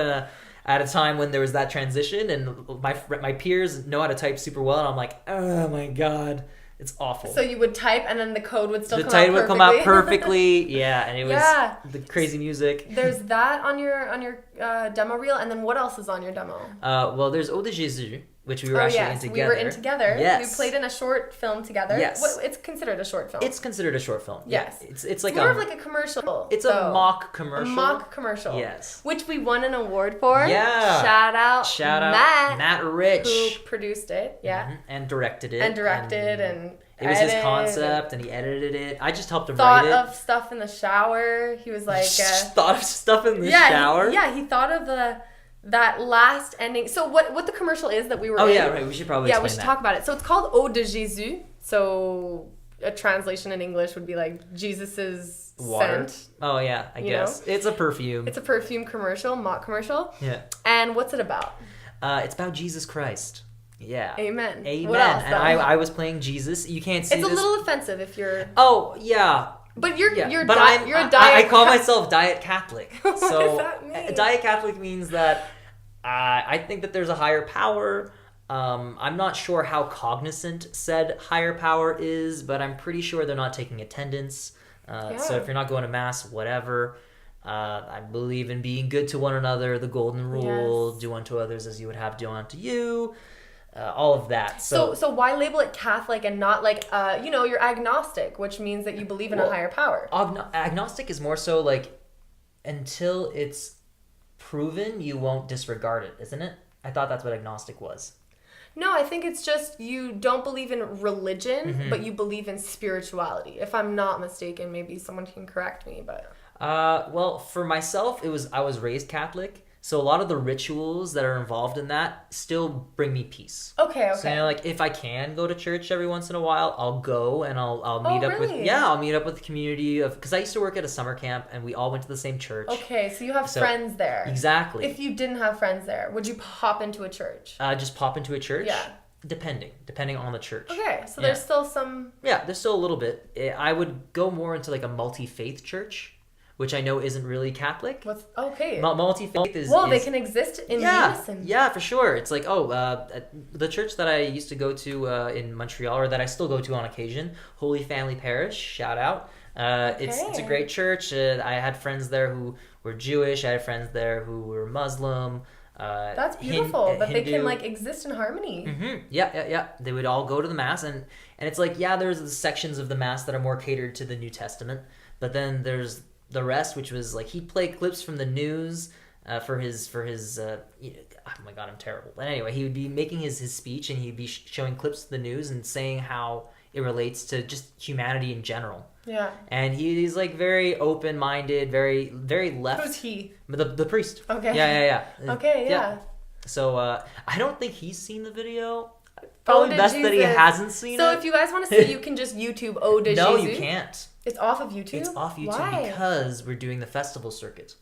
at a time when there was that transition, and my peers know how to type super well, and I'm like, oh my God, it's awful. So you would type, and then the code would still come out perfectly? The type would come out perfectly, yeah, and it was the crazy music. There's that on your demo reel, and then what else is on your demo? Well, there's Eau de Jésus, which we were in together. We were in together. Yes. We played in a short film together. Yes. It's considered a short film. It's considered a short film. Yes. It's like more of like a commercial. It's a mock commercial. A mock commercial. Yes. Which we won an award for. Yeah. Shout out Matt Rich. Who produced it. Yeah. Mm-hmm. And directed it. And it was his concept, and he edited it. I just helped him write it. Thought of stuff in the shower. He was like... thought of stuff in the shower? He thought of that last ending. So what the commercial is that we were in... Oh, yeah, right. We should probably explain that. Yeah, we should talk about it. So it's called Eau de Jésus. So a translation in English would be like Jesus's water. Scent. Oh, yeah, I guess. It's a perfume. It's a perfume commercial, mock commercial. Yeah. And what's it about? It's about Jesus Christ. Yeah. Amen. What else, and I was playing Jesus. You can't see this. It's a little offensive if you're... Oh, yeah. But you're a diet... I call myself Diet Catholic. What does that mean? Diet Catholic means that I think that there's a higher power. I'm not sure how cognizant said higher power is, but I'm pretty sure they're not taking attendance. So if you're not going to Mass, whatever. I believe in being good to one another, the golden rule, do unto others as you would have done unto you. All of that. So why label it Catholic and not like, you're agnostic, which means that you believe in a higher power? Agnostic is more so like until it's proven, you won't disregard it, isn't it? I thought that's what agnostic was. No, I think it's just you don't believe in religion, but you believe in spirituality. If I'm not mistaken, maybe someone can correct me, but... Well, for myself, I was raised Catholic. So a lot of the rituals that are involved in that still bring me peace. Okay. So like if I can go to church every once in a while, I'll go and I'll meet up with I'll meet up with the community because I used to work at a summer camp and we all went to the same church. Okay, so you have friends there. Exactly. If you didn't have friends there, would you pop into a church? Just pop into a church? Yeah. Depending on the church. Okay, so there's still some... Yeah, there's still a little bit. I would go more into like a multi-faith church, which I know isn't really Catholic. Okay. Multi-faith is... Well, they can exist in unison. Yeah, for sure. It's like, the church that I used to go to in Montreal, or that I still go to on occasion, Holy Family Parish, shout out. It's a great church. I had friends there who were Jewish. I had friends there who were Muslim. That's beautiful that they can like exist in harmony. Mm-hmm. Yeah. They would all go to the Mass, and it's like, there's the sections of the Mass that are more catered to the New Testament. But then there's the rest, which was like he'd play clips from the news for his oh my god, I'm terrible. But anyway, he would be making his speech, and he'd be showing clips of the news and saying how it relates to just humanity in general. Yeah. And he's like very open-minded, very very left. Who's he? The priest. Okay. Yeah. Okay, yeah. So I don't think he's seen the video. Probably best that he hasn't seen so it. So if you guys want to see, you can just YouTube Ode de No, Jesus. you can't. It's off of YouTube? It's off YouTube. Why? Because we're doing the festival circuit.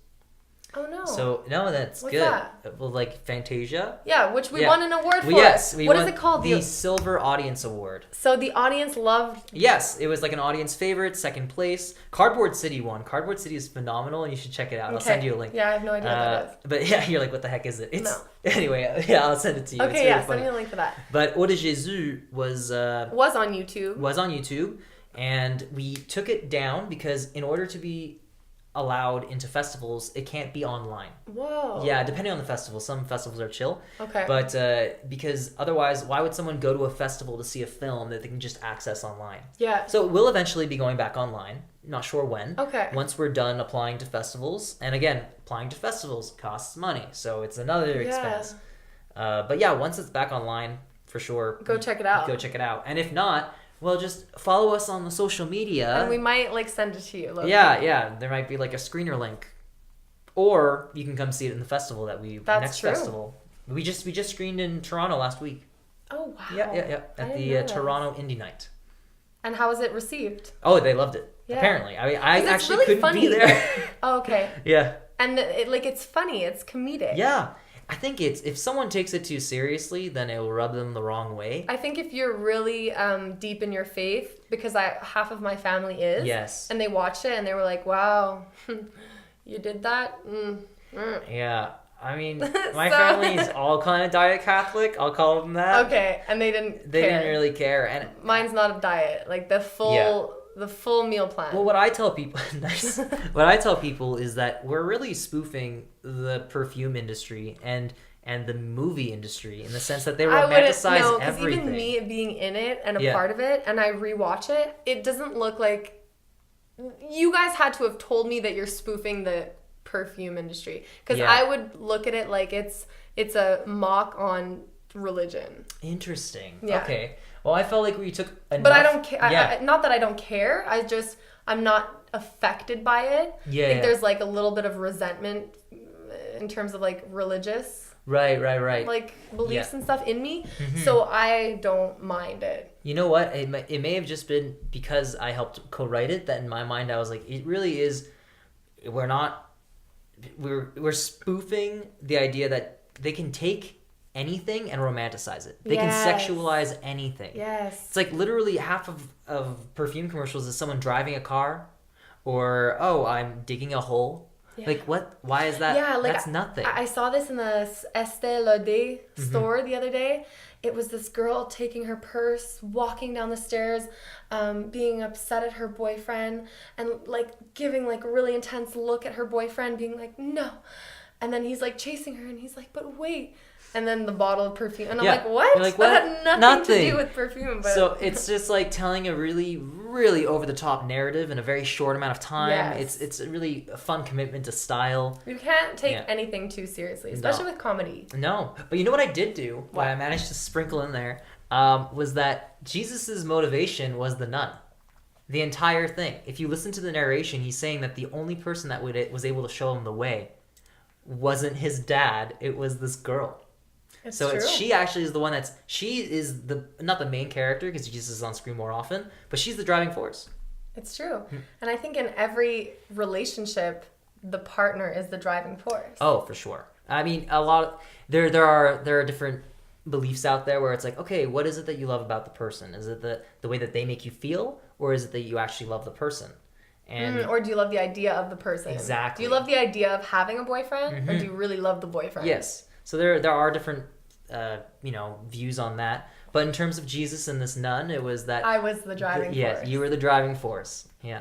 Oh, no. So, no, that's What's good. That? Well, like Fantasia. Yeah, which we won an award for. Yes. What is it called? The Silver Audience Award. So the audience loved... Yes, it was like an audience favorite, second place. Cardboard City won. Cardboard City is phenomenal, and you should check it out. Okay. I'll send you a link. Yeah, I have no idea what that is. But yeah, you're like, what the heck is it? No. Anyway, yeah, I'll send it to you. Okay, it's really funny. Send me a link for that. But Ode de Jesus was on YouTube. Was on YouTube, and we took it down because in order to be allowed into festivals, it can't be online. Whoa. Yeah, depending on the festival. Some festivals are chill. Okay. But because otherwise, why would someone go to a festival to see a film that they can just access online? Yeah. So we'll eventually be going back online. Not sure when. Okay. Once we're done applying to festivals. And again, applying to festivals costs money. So it's another expense. But yeah, once it's back online, for sure. Go check it out. Go check it out. And if not... well, just follow us on the social media. And we might, like, send it to you. Yeah. There might be, like, a screener link. Or you can come see it in the festival next festival. We just screened in Toronto last week. Oh, wow. Yeah. At the Toronto Indie Night. And how was it received? Oh, they loved it. Yeah. Apparently. I mean, I actually really couldn't be there. Oh, okay. Yeah. And, it's funny. It's comedic. Yeah. I think if someone takes it too seriously, then it will rub them the wrong way. I think if you're really deep in your faith, because half of my family is. Yes. And they watched it and they were like, wow, you did that? Yeah. I mean, my family is all kind of diet Catholic. I'll call them that. Okay. And they didn't didn't really care. And mine's not a diet. Like the full meal plan. Well, what I tell people, what I tell people is that we're really spoofing the perfume industry and the movie industry in the sense that they romanticize everything. Even me being in it and a part of it, and I rewatch it, it doesn't look like you guys had to have told me that you're spoofing the perfume industry, because I would look at it like it's a mock on religion. Interesting. Yeah. Okay. Well, I felt like we took enough... But I don't care. Not that I don't care. I'm not affected by it. Yeah. I think there's like a little bit of resentment in terms of like religious... Right. Like beliefs and stuff in me. Mm-hmm. So I don't mind it. You know what? It may have just been because I helped co-write it that in my mind I was like, it really is... We're spoofing the idea that they can take anything and romanticize it. They can sexualize anything. Yes. It's like literally half of perfume commercials is someone driving a car or, oh, I'm digging a hole. Yeah. Like, what? Why is that? Yeah, like, that's nothing. I saw this in the Estée Lauder store the other day. It was this girl taking her purse, walking down the stairs, being upset at her boyfriend, and like giving like a really intense look at her boyfriend, being like, no. And then he's like chasing her, and he's like, but wait. And then the bottle of perfume. And I'm like, what? You're like, what? That had nothing to do with perfume. But... So it's just like telling a really, really over-the-top narrative in a very short amount of time. Yes. It's really a fun commitment to style. You can't take anything too seriously, especially with comedy. No. But you know what I did do? What I managed to sprinkle in there was that Jesus's motivation was the nun. The entire thing. If you listen to the narration, he's saying that the only person that was able to show him the way wasn't his dad. It was this girl. She actually is the one she is not the main character because Jesus is on screen more often, but she's the driving force. It's true. And I think in every relationship, the partner is the driving force. Oh, for sure. I mean, there are different beliefs out there where it's like, okay, what is it that you love about the person? Is it the way that they make you feel, or is it that you actually love the person? And or do you love the idea of the person? Exactly. Do you love the idea of having a boyfriend, or do you really love the boyfriend? Yes. So there are different views on that. But in terms of Jesus and this nun, it was that I was the driving force. Yes, you were the driving force. Yeah.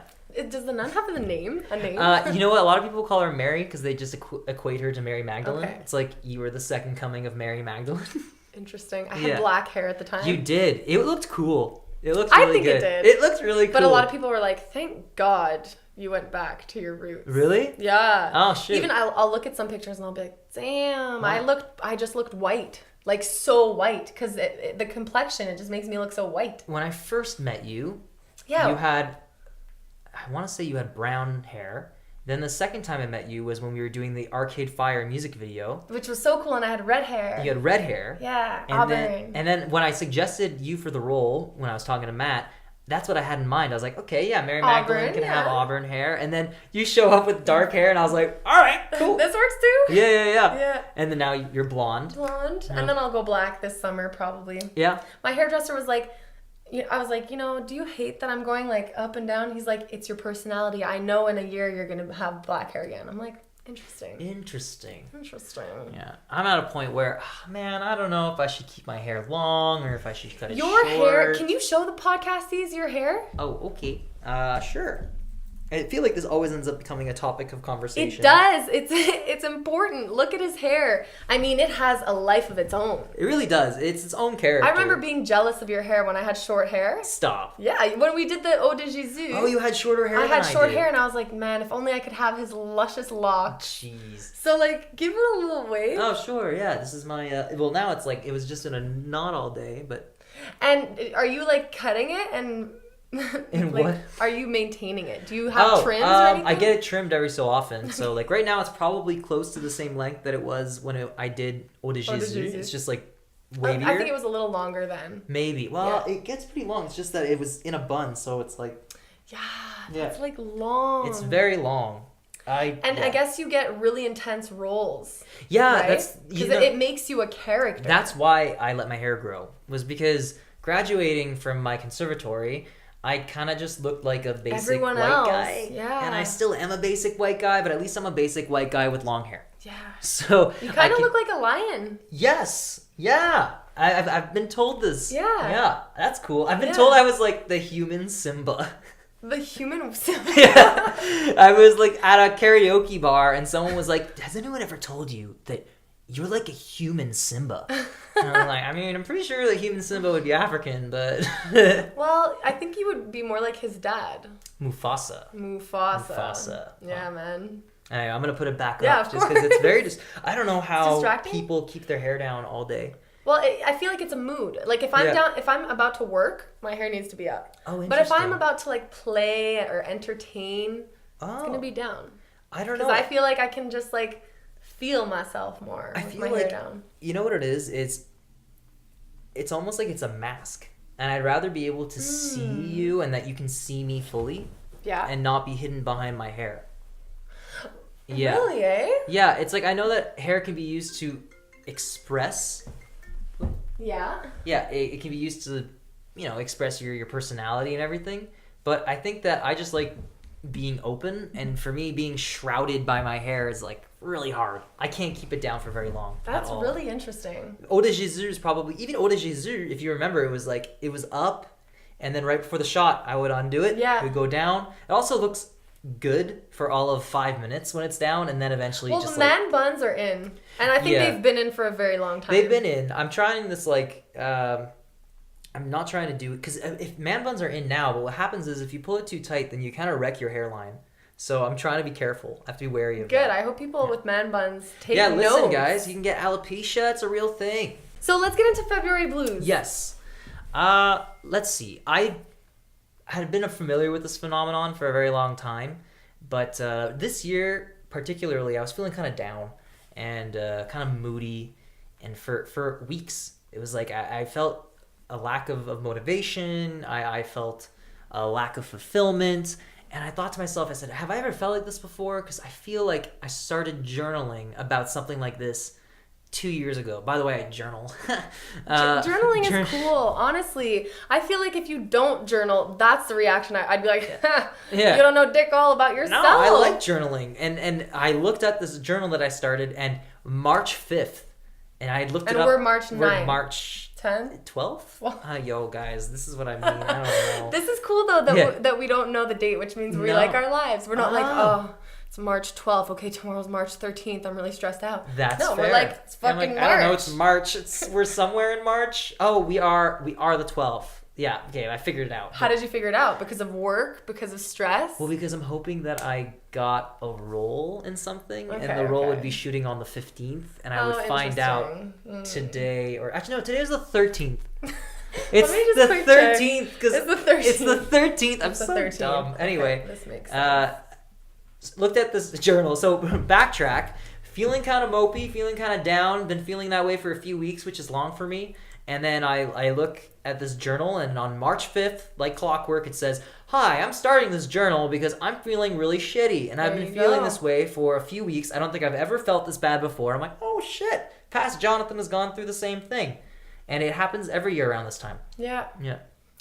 Does the nun have a name? You know what? A lot of people call her Mary because they just equate her to Mary Magdalene. Okay. It's like you were the second coming of Mary Magdalene. Interesting. I had black hair at the time. You did. It looked cool. It looked really good. It did. It looked really cool. But a lot of people were like, thank God you went back to your roots. Really? Yeah. Oh shit. Even I'll look at some pictures and I'll be like, damn, I just looked white. Like so white, because the complexion, it just makes me look so white. When I first met you, you had brown hair. Then the second time I met you was when we were doing the Arcade Fire music video. Which was so cool, and I had red hair. You had red hair. Yeah, auburn. And then when I suggested you for the role, when I was talking to Matt, that's what I had in mind. I was like, okay, yeah, Mary Magdalene can have auburn hair. And then you show up with dark hair, and I was like, all right, cool. This works too? Yeah. And then now you're blonde. Blonde. And then I'll go black this summer, probably. Yeah. My hairdresser was like, I was like, do you hate that I'm going like up and down? He's like, it's your personality. I know in a year you're going to have black hair again. I'm like, Interesting. Yeah. I'm at a point where, man, I don't know if I should keep my hair long or if I should cut it short. Your hair, can you show the podcasties your hair? Oh, okay. Sure. I feel like this always ends up becoming a topic of conversation. It does. It's important. Look at his hair. I mean, it has a life of its own. It really does. It's its own character. I remember being jealous of your hair when I had short hair. Stop. Yeah, when we did the Eau de Jesus. Oh, you had shorter hair. I had short hair, and I was like, man, if only I could have his luscious locks. Jeez. So, like, give it a little wave. Oh, sure. Yeah, this is my. Well, now it's like it was just in a knot all day, but. And are you like cutting it and? In like, what? Are you maintaining it? Do you have trims or anything? I get it trimmed every so often. So like right now it's probably close to the same length that it was when I did Eau de Jesus. It's just like wavier. I think it was a little longer then. Maybe. Well, it gets pretty long. It's just that it was in a bun, so it's like... Yeah, it's like long. It's very long. I guess you get really intense rolls. Yeah, right? that's... Because it makes you a character. That's why I let my hair grow. Was because graduating from my conservatory... I kind of just looked like a basic white guy. Yeah. And I still am a basic white guy, but at least I'm a basic white guy with long hair. Yeah. So you kind of look like a lion. Yes. Yeah. I've been told this. Yeah. Yeah. That's cool. I've been told I was like the human Simba. The human Simba? Yeah. I was like at a karaoke bar and someone was like, has anyone ever told you that you're like a human Simba? And I'm like, I mean, I'm pretty sure that human Simba would be African, but... Well, I think he would be more like his dad. Mufasa. Yeah, man. Anyway, I'm going to put it back up just because it's very... I don't know how people keep their hair down all day. Well, I feel like it's a mood. Like if I'm down, if I'm about to work, my hair needs to be up. Oh, interesting. But if I'm about to like play or entertain, it's going to be down. I don't know. Because I feel like I can just like... feel myself more with my hair down. You know what it is? It's almost like it's a mask. And I'd rather be able to see you and that you can see me fully. Yeah. And not be hidden behind my hair. Yeah. Really, eh? Yeah, it's like I know that hair can be used to express. Yeah. Yeah, it can be used to, express your personality and everything. But I think that I just like being open, and for me being shrouded by my hair is like really hard. I can't keep it down for very long. That's really interesting. Eau de Jesus probably, even Eau de Jesus, if you remember, it was up, and then right before the shot I would undo it. Yeah. It would go down. It also looks good for all of 5 minutes when it's down, and then eventually the man buns are in, and I think they've been in for a very long time. They've been in. I'm trying this I'm not trying to do it because if man buns are in now, but what happens is if you pull it too tight, then you kind of wreck your hairline. So I'm trying to be careful. I have to be wary of that. Good. I hope people with man buns take notes. Yeah, listen, guys. You can get alopecia. It's a real thing. So let's get into February blues. Yes. Let's see. I had been familiar with this phenomenon for a very long time, but this year particularly, I was feeling kind of down and kind of moody, and for weeks it was like I felt a lack of motivation. I felt a lack of fulfillment. And I thought to myself, I said, have I ever felt like this before? Because I feel like I started journaling about something like this 2 years ago. By the way, I journal. Journaling is cool. Honestly, I feel like if you don't journal, that's the reaction. I'd be like, you don't know dick all about yourself. No, I like journaling. And I looked at this journal that I started, and March 5th, and I looked it up. And we're March 9th. We're March 10th? 12th? Yo, guys, this is what I mean. I don't know. This is cool, though, that we don't know the date, which means we like our lives. We're not like, it's March 12th. Okay, tomorrow's March 13th. I'm really stressed out. That's fair. We're like, it's fucking March. I don't know, it's March. We're somewhere in March. Oh, we are the 12th. Yeah, okay, I figured it out. How did you figure it out? Because of work? Because of stress? Well, because I'm hoping that I got a role in something, and the role would be shooting on the 15th, and I would find out today, or actually no, today is the 13th. It's the 13th because it's the 13th. I'm so 13th. Dumb. Anyway, this makes sense. Looked at this journal. So backtrack. Feeling kind of mopey, feeling kind of down. Been feeling that way for a few weeks, which is long for me. And then I look at this journal, and on March 5th, like clockwork, it says, "Hi, I'm starting this journal because I'm feeling really shitty, and I've been feeling this way for a few weeks. I don't think I've ever felt this bad before." I'm like, "Oh shit, past Jonathan has gone through the same thing." And it happens every year around this time. Yeah. Yeah.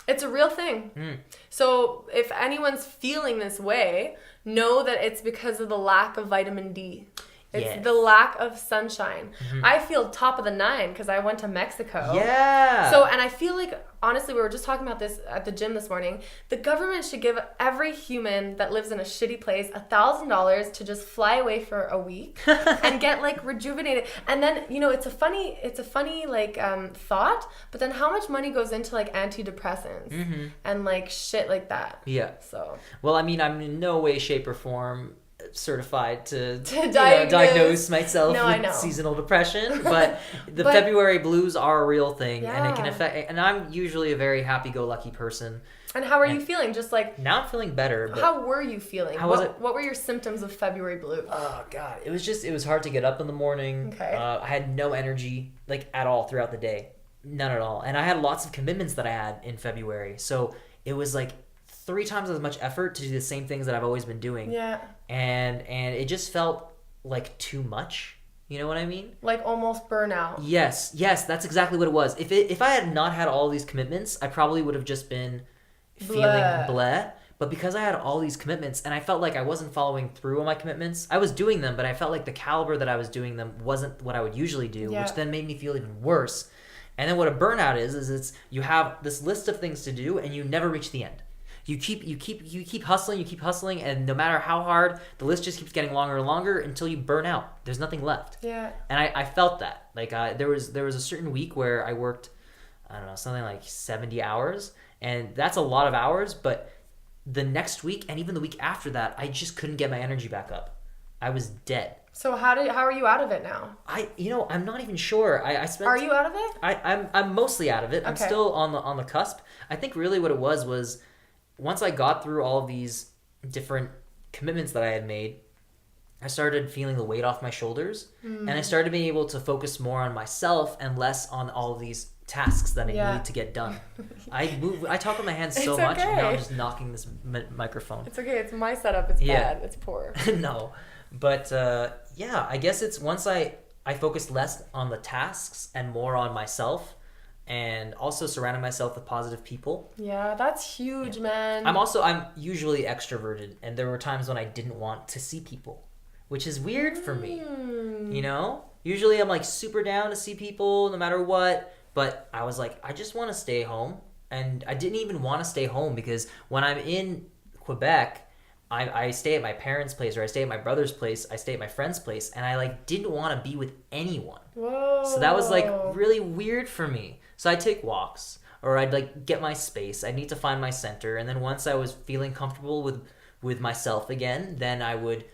It's a real thing. So if anyone's feeling this way, know that it's because of the lack of vitamin D. It's the lack of sunshine. I feel top of the 9 because I went to Mexico. Yeah. So, and I feel like, honestly, we were just talking about this at the gym this morning. The government should give every human that lives in a shitty place $1,000 to just fly away for a week and get like rejuvenated. And then, you know, it's a funny like thought, but then how much money goes into like antidepressants and like shit like that? Yeah. So. Well, I mean, I'm in no way, shape, or form certified to diagnose myself with seasonal depression, but the February blues are a real thing, and it can affect. And I'm usually a very happy-go-lucky person. And how are you feeling? Just like now, I'm feeling better. But how were you feeling? What were your symptoms of February blues? Oh God, it was hard to get up in the morning. Okay. I had no energy like at all throughout the day, none at all, and I had lots of commitments that I had in February, so it was like 3 times as much effort to do the same things that I've always been doing. Yeah. And it just felt like too much. You know what I mean? Like almost burnout. Yes, that's exactly what it was. If I had not had all these commitments, I probably would have just been feeling bleh. But because I had all these commitments and I felt like I wasn't following through on my commitments, I was doing them, but I felt like the caliber that I was doing them wasn't what I would usually do, which then made me feel even worse. And then what a burnout is it's you have this list of things to do and you never reach the end. You keep hustling, and no matter how hard, the list just keeps getting longer and longer until you burn out. There's nothing left. Yeah. And I felt that. Like there was a certain week where I worked, I don't know, something like 70 hours, and that's a lot of hours. But the next week and even the week after that, I just couldn't get my energy back up. I was dead. So how are you out of it now? I'm not even sure. I spent. Are you out of it? I'm mostly out of it. Okay. I'm still on the cusp. I think really what it was. Once I got through all of these different commitments that I had made, I started feeling the weight off my shoulders, and I started being able to focus more on myself and less on all of these tasks that I need to get done. I talk with my hands so much, and now I'm just knocking this microphone. It's okay. It's my setup. It's bad. It's poor. No, but I guess it's once I focused less on the tasks and more on myself. And also surrounding myself with positive people. Yeah, that's huge, man. I'm usually extroverted, and there were times when I didn't want to see people, which is weird for me. You know? Usually I'm like super down to see people no matter what, but I was like, I just want to stay home. And I didn't even want to stay home because when I'm in Quebec, I stay at my parents' place, or I stay at my brother's place, I stay at my friend's place, and I like didn't want to be with anyone. Whoa. So that was like really weird for me. So I'd take walks, or I'd like get my space. I'd need to find my center, and then once I was feeling comfortable with myself again, then I would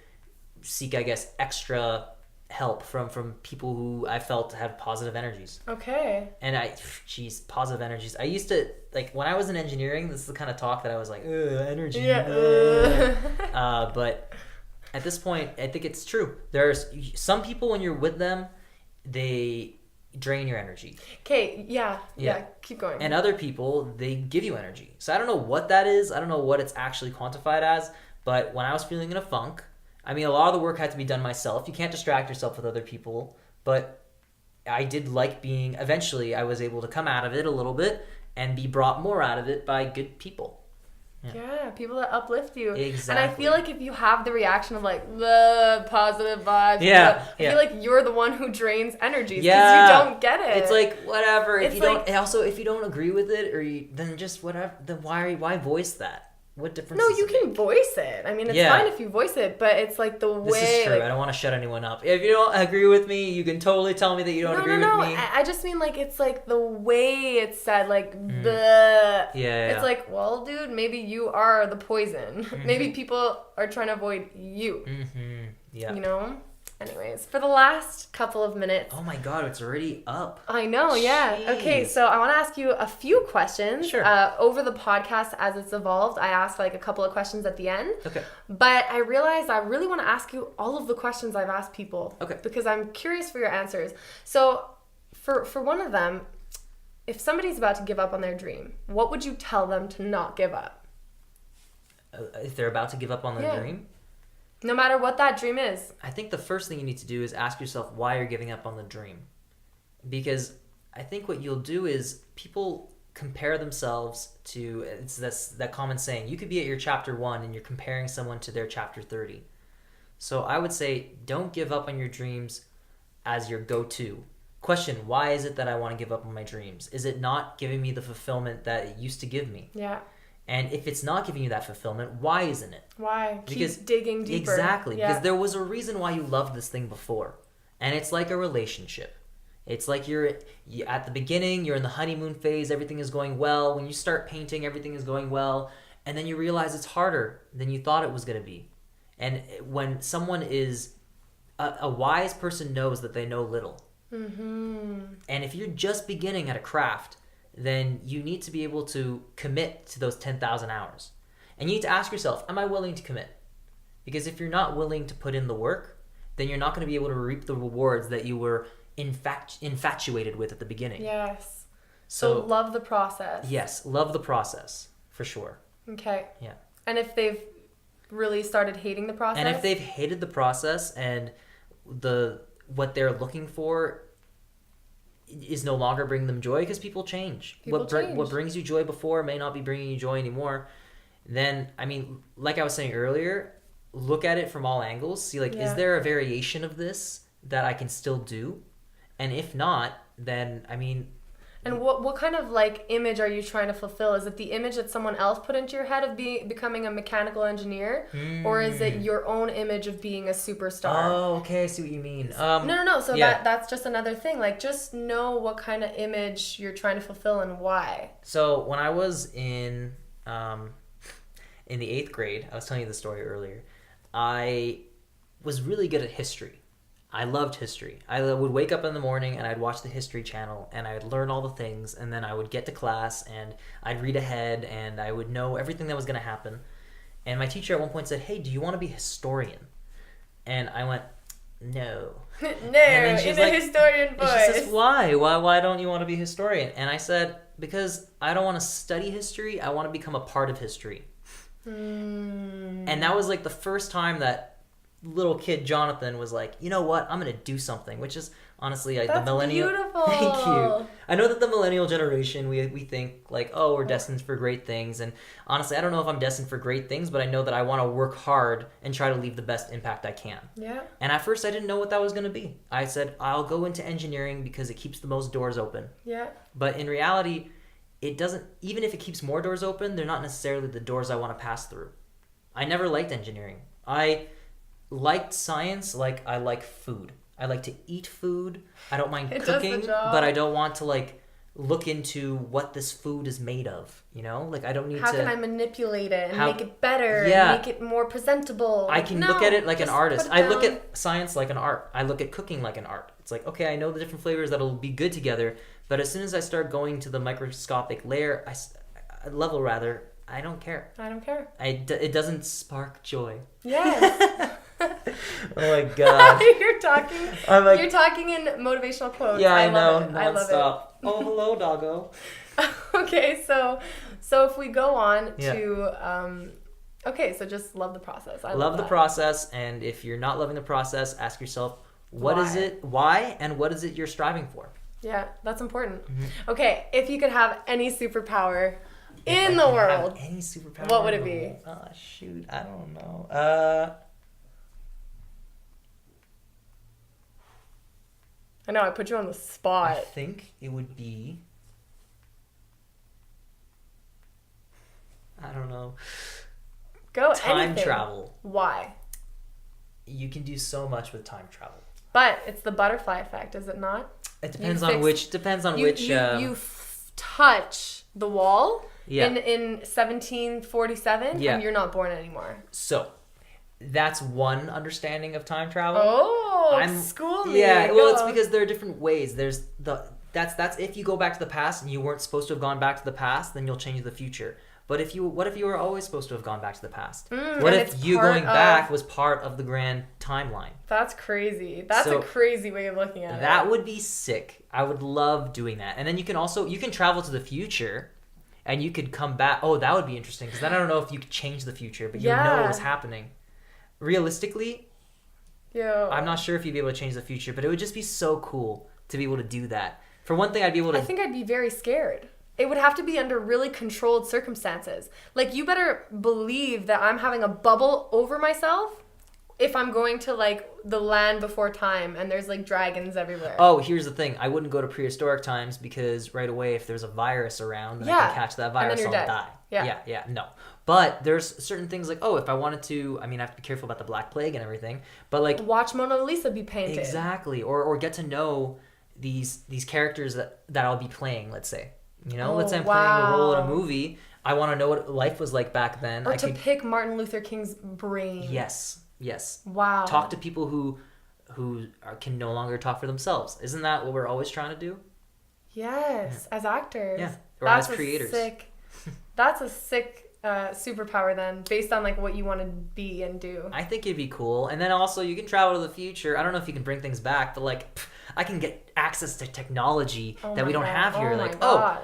seek, I guess, extra help from people who I felt had positive energies. Okay. And positive energies. I used to, like, when I was in engineering, this is the kind of talk that I was like, energy. Yeah. But at this point, I think it's true. There's some people, when you're with them, they drain your energy. Okay, yeah, keep going. And other people, they give you energy. So I don't know what that is. I don't know what it's actually quantified as. But when I was feeling in a funk, I mean, a lot of the work had to be done myself. You can't distract yourself with other people. But I did like being, eventually I was able to come out of it a little bit and be brought more out of it by good people. Yeah, people that uplift you. Exactly. And I feel like if you have the reaction of like the positive vibes, I feel like you're the one who drains energy because you don't get it. It's like whatever. If you don't agree with it, then just whatever. Then why voice that? What difference? No, you can voice it. I mean, it's fine if you voice it, but it's like the way. This is true. Like, I don't want to shut anyone up. If you don't agree with me, you can totally tell me that you don't agree with me. I just mean like it's like the way it's said, like the. Yeah. It's like, well, dude, maybe you are the poison. Maybe people are trying to avoid you. Yeah. You know. Anyways, for the last couple of minutes. Oh my God, it's already up. I know, yeah. Jeez. Okay, so I want to ask you a few questions. Sure. Over the podcast, as it's evolved, I asked like a couple of questions at the end. Okay. But I realized I really want to ask you all of the questions I've asked people. Okay. Because I'm curious for your answers. So for one of them, if somebody's about to give up on their dream, what would you tell them to not give up? If they're about to give up on their dream? No matter what that dream is. I think the first thing you need to do is ask yourself why you're giving up on the dream. Because I think what you'll do is people compare themselves to, it's that common saying, you could be at your chapter 1 and you're comparing someone to their chapter 30. So I would say don't give up on your dreams as your go-to. Question, why is it that I want to give up on my dreams? Is it not giving me the fulfillment that it used to give me? Yeah. And if it's not giving you that fulfillment, why isn't it? Why? Because keep digging deeper. Exactly. Yeah. Because there was a reason why you loved this thing before. And it's like a relationship. It's like you're at the beginning, you're in the honeymoon phase, everything is going well. When you start painting, everything is going well. And then you realize it's harder than you thought it was going to be. And when someone is, a wise person knows that they know little. And if you're just beginning at a craft, then you need to be able to commit to those 10,000 hours. And you need to ask yourself, am I willing to commit? Because if you're not willing to put in the work, then you're not going to be able to reap the rewards that you were infatuated with at the beginning. Yes. So love the process. Yes, love the process, for sure. Okay. Yeah. And if they've really started hating the process? And if they've hated the process and what they're looking for is no longer bringing them joy, because people change. What brings you joy before may not be bringing you joy anymore. Then, I mean, like I was saying earlier, look at it from all angles. See, like, is there a variation of this that I can still do? And if not, then, I mean... And what kind of, like, image are you trying to fulfill? Is it the image that someone else put into your head of becoming a mechanical engineer? Or is it your own image of being a superstar? Oh, okay, I see what you mean. No. So that's just another thing. Like, just know what kind of image you're trying to fulfill and why. So when I was in the 8th grade, I was telling you the story earlier, I was really good at history. I loved history. I would wake up in the morning and I'd watch the History Channel and I'd learn all the things, and then I would get to class and I'd read ahead and I would know everything that was going to happen. And my teacher at one point said, "Hey, do you want to be a historian?" And I went, "No." No, and she's in a historian voice. She says, "Why? Why don't you want to be a historian?" And I said, "Because I don't want to study history. I want to become a part of history." And that was like the first time that little kid Jonathan was like, you know what, I'm gonna do something, which is honestly the millennial. Beautiful. Thank you. I know that the millennial generation, we think like, oh, we're destined for great things, and honestly I don't know if I'm destined for great things, but I know that I want to work hard and try to leave the best impact I can. Yeah. And at first I didn't know what that was going to be. I said I'll go into engineering because it keeps the most doors open. Yeah. But in reality, it doesn't. Even if it keeps more doors open, they're not necessarily the doors I want to pass through. I never liked engineering. I liked science like I like food. I like to eat food. I don't mind cooking, but I don't want to like look into what this food is made of, you know? Like I don't need How can I manipulate it and make it better and make it more presentable? I can look at it like an artist. I look at science like an art. I look at cooking like an art. It's like, okay, I know the different flavors that'll be good together, but as soon as I start going to the microscopic layer, level rather, I don't care. I don't care. It doesn't spark joy. Yes. Oh my god. You're talking in motivational quotes. Yeah, I know. I love it. Oh, hello, doggo. Okay, so if we go on to okay, so just love the process. I love the process, and if you're not loving the process, ask yourself why, and what is it you're striving for? Yeah, that's important. Mm-hmm. Okay, if you could have any superpower in the world, any superpower, what would it be? Oh shoot, I don't know. I know, I put you on the spot. I think it would be... I don't know. Go time anything. Travel. Why? You can do so much with time travel. But it's the butterfly effect, is it not? It depends on which. You touch the wall in 1747, and you're not born anymore. So, that's one understanding of time travel. Oh, school me. Yeah, well, it's because there are different ways. There's that's if you go back to the past and you weren't supposed to have gone back to the past, then you'll change the future. But what if you were always supposed to have gone back to the past? What if you going back was part of the grand timeline? That's crazy. That's a crazy way of looking at it. That would be sick. I would love doing that. And then you can travel to the future, and you could come back. Oh, that would be interesting, because then I don't know if you could change the future, but you know what was happening. Realistically, I'm not sure if you'd be able to change the future, but it would just be so cool to be able to do that. For one thing, I'd be able to... I think I'd be very scared. It would have to be under really controlled circumstances. Like, you better believe that I'm having a bubble over myself if I'm going to, like, the land before time and there's, like, dragons everywhere. Oh, here's the thing. I wouldn't go to prehistoric times because right away, if there's a virus around, then I can catch that virus, I'll die. Yeah, no. But there's certain things like, if I wanted to, I mean, I have to be careful about the Black Plague and everything, but, like... Watch Mona Lisa be painted. Exactly. Or get to know these characters that I'll be playing, let's say. You know, let's say I'm playing a role in a movie. I want to know what life was like back then. Or pick Martin Luther King's brain. Yes. Wow. Talk to people who can no longer talk for themselves. Isn't that what we're always trying to do? Yes, as actors. Yeah, or as creators. That's a sick superpower then, based on like what you want to be and do. I think it'd be cool. And then also you can travel to the future. I don't know if you can bring things back, but like... I can get access to technology that we don't have here.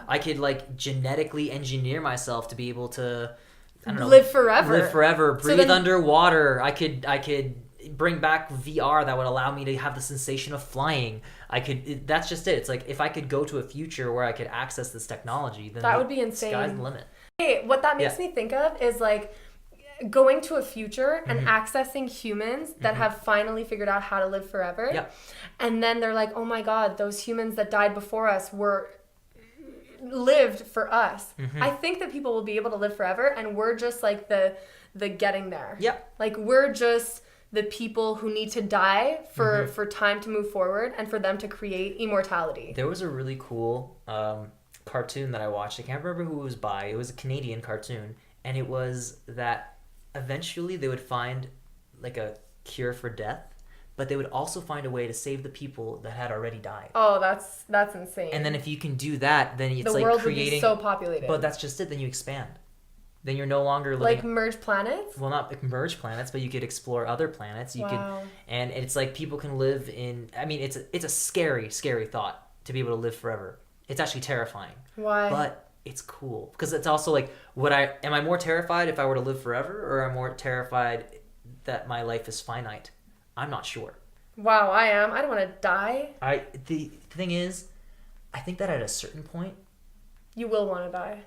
I could like genetically engineer myself to be able to, I don't know, live forever, breathe underwater. I could bring back VR that would allow me to have the sensation of flying. That's just it. It's like if I could go to a future where I could access this technology, then that would be insane. Sky's the limit. Hey, what that makes me think of is like going to a future and accessing humans that have finally figured out how to live forever. Yep. And then they're like, oh my God, those humans that died before us lived for us. I think that people will be able to live forever, and we're just like the getting there. Yep. Like we're just the people who need to die for time to move forward and for them to create immortality. There was a really cool cartoon that I watched. I can't remember who it was by. It was a Canadian cartoon, and it was that eventually they would find like a cure for death, but they would also find a way to save the people that had already died. Oh, that's insane. And then if you can do that, then it's the like world creating... would be so populated. But that's just it. Then you expand. Then you're no longer living... Like merge planets? Well, not like merge planets, but you could explore other planets. You could, and it's like people can live in... I mean, it's a scary, scary thought to be able to live forever. It's actually terrifying. Why? But it's cool because it's also like, am I more terrified if I were to live forever, or am I more terrified that my life is finite? I'm not sure. Wow, I am. I don't want to die. The thing is, I think that at a certain point, you will want to die.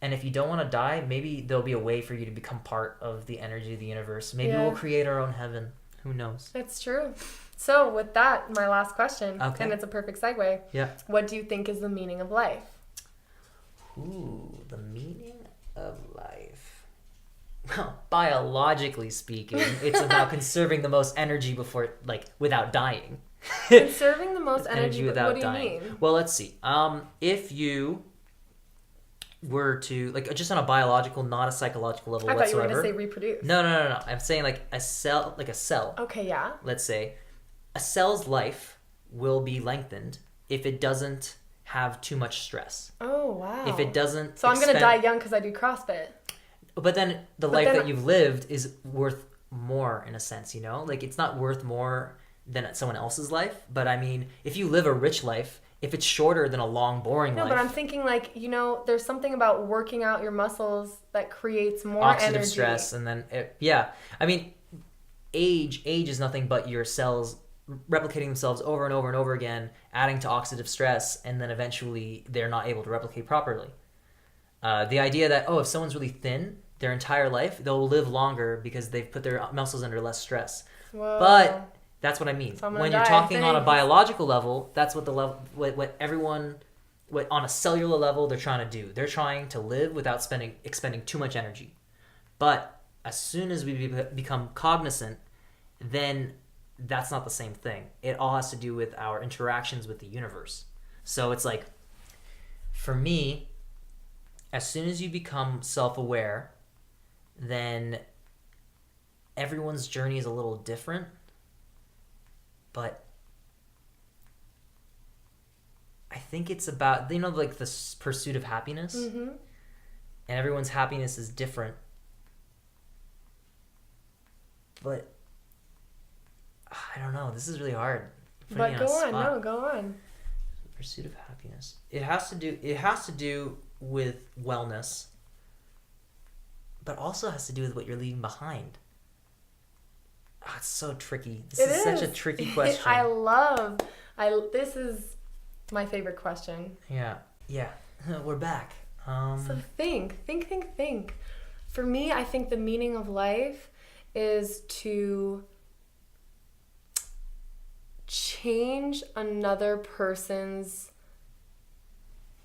And if you don't want to die, maybe there'll be a way for you to become part of the energy of the universe. Maybe we'll create our own heaven. Who knows? It's true. So with that, my last question, and it's a perfect segue. Yeah. What do you think is the meaning of life? Ooh, the meaning of life. Well, biologically speaking, it's about conserving the most energy without dying. Conserving the most energy without dying. What do you mean? Well, let's see. If you were to, like, just on a biological, not a psychological level whatsoever. I thought you were going to say reproduce. No. I'm saying like a cell. Okay, yeah. Let's say a cell's life will be lengthened if it doesn't have too much stress. Oh, wow. If it doesn't... So I'm going to die young because I do CrossFit. But then life that you've lived is worth more in a sense, you know? Like, it's not worth more than someone else's life. But I mean, if you live a rich life, if it's shorter than a long, boring life... No, but I'm thinking like, you know, there's something about working out your muscles that creates more oxidative energy. Stress, and then... I mean, age is nothing but your cells replicating themselves over and over and over again, adding to oxidative stress, and then eventually they're not able to replicate properly. The idea that, if someone's really thin their entire life, they'll live longer because they've put their muscles under less stress. Whoa. But that's what I mean. So when you're talking on a biological level, that's what what everyone what on a cellular level they're trying to do. They're trying to live without expending too much energy. But as soon as we become cognizant, then that's not the same thing. It all has to do with our interactions with the universe. So it's like, for me, as soon as you become self-aware, then everyone's journey is a little different. But I think it's about, like the pursuit of happiness. Mm-hmm. And everyone's happiness is different. But I don't know. This is really hard. But go on. No, go on. Pursuit of happiness. It has to do with wellness. But also has to do with what you're leaving behind. Oh, it's so tricky. This is such a tricky question. This is my favorite question. Yeah. We're back. So think. For me, I think the meaning of life is to change another person's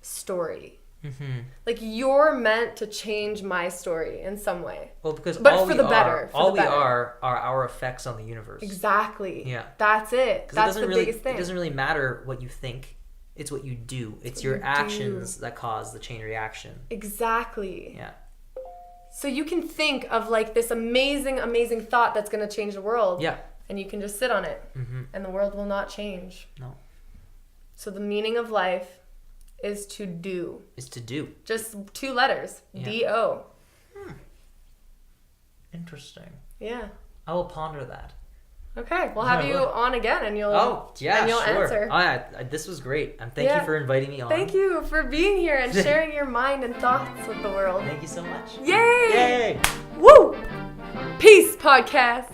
story. Mm-hmm. Like, you're meant to change my story in some way. Well, because but all for we the are, better. all we are our effects on the universe. Exactly. Yeah. That's it. That's the biggest thing. It doesn't really matter what you think. It's what you do. It's your actions that cause the chain reaction. Exactly. Yeah. So you can think of like this amazing, amazing thought that's going to change the world. Yeah. And you can just sit on it. Mm-hmm. And the world will not change. No. So the meaning of life is to do. Just 2 letters. Yeah. D-O. Interesting. Yeah. I will ponder that. Okay, we'll have you on again, and you'll sure. answer. This was great, and thank you for inviting me on. Thank you for being here and sharing your mind and thoughts with the world. Thank you so much. Yay! Yay! Woo! Peace, podcast.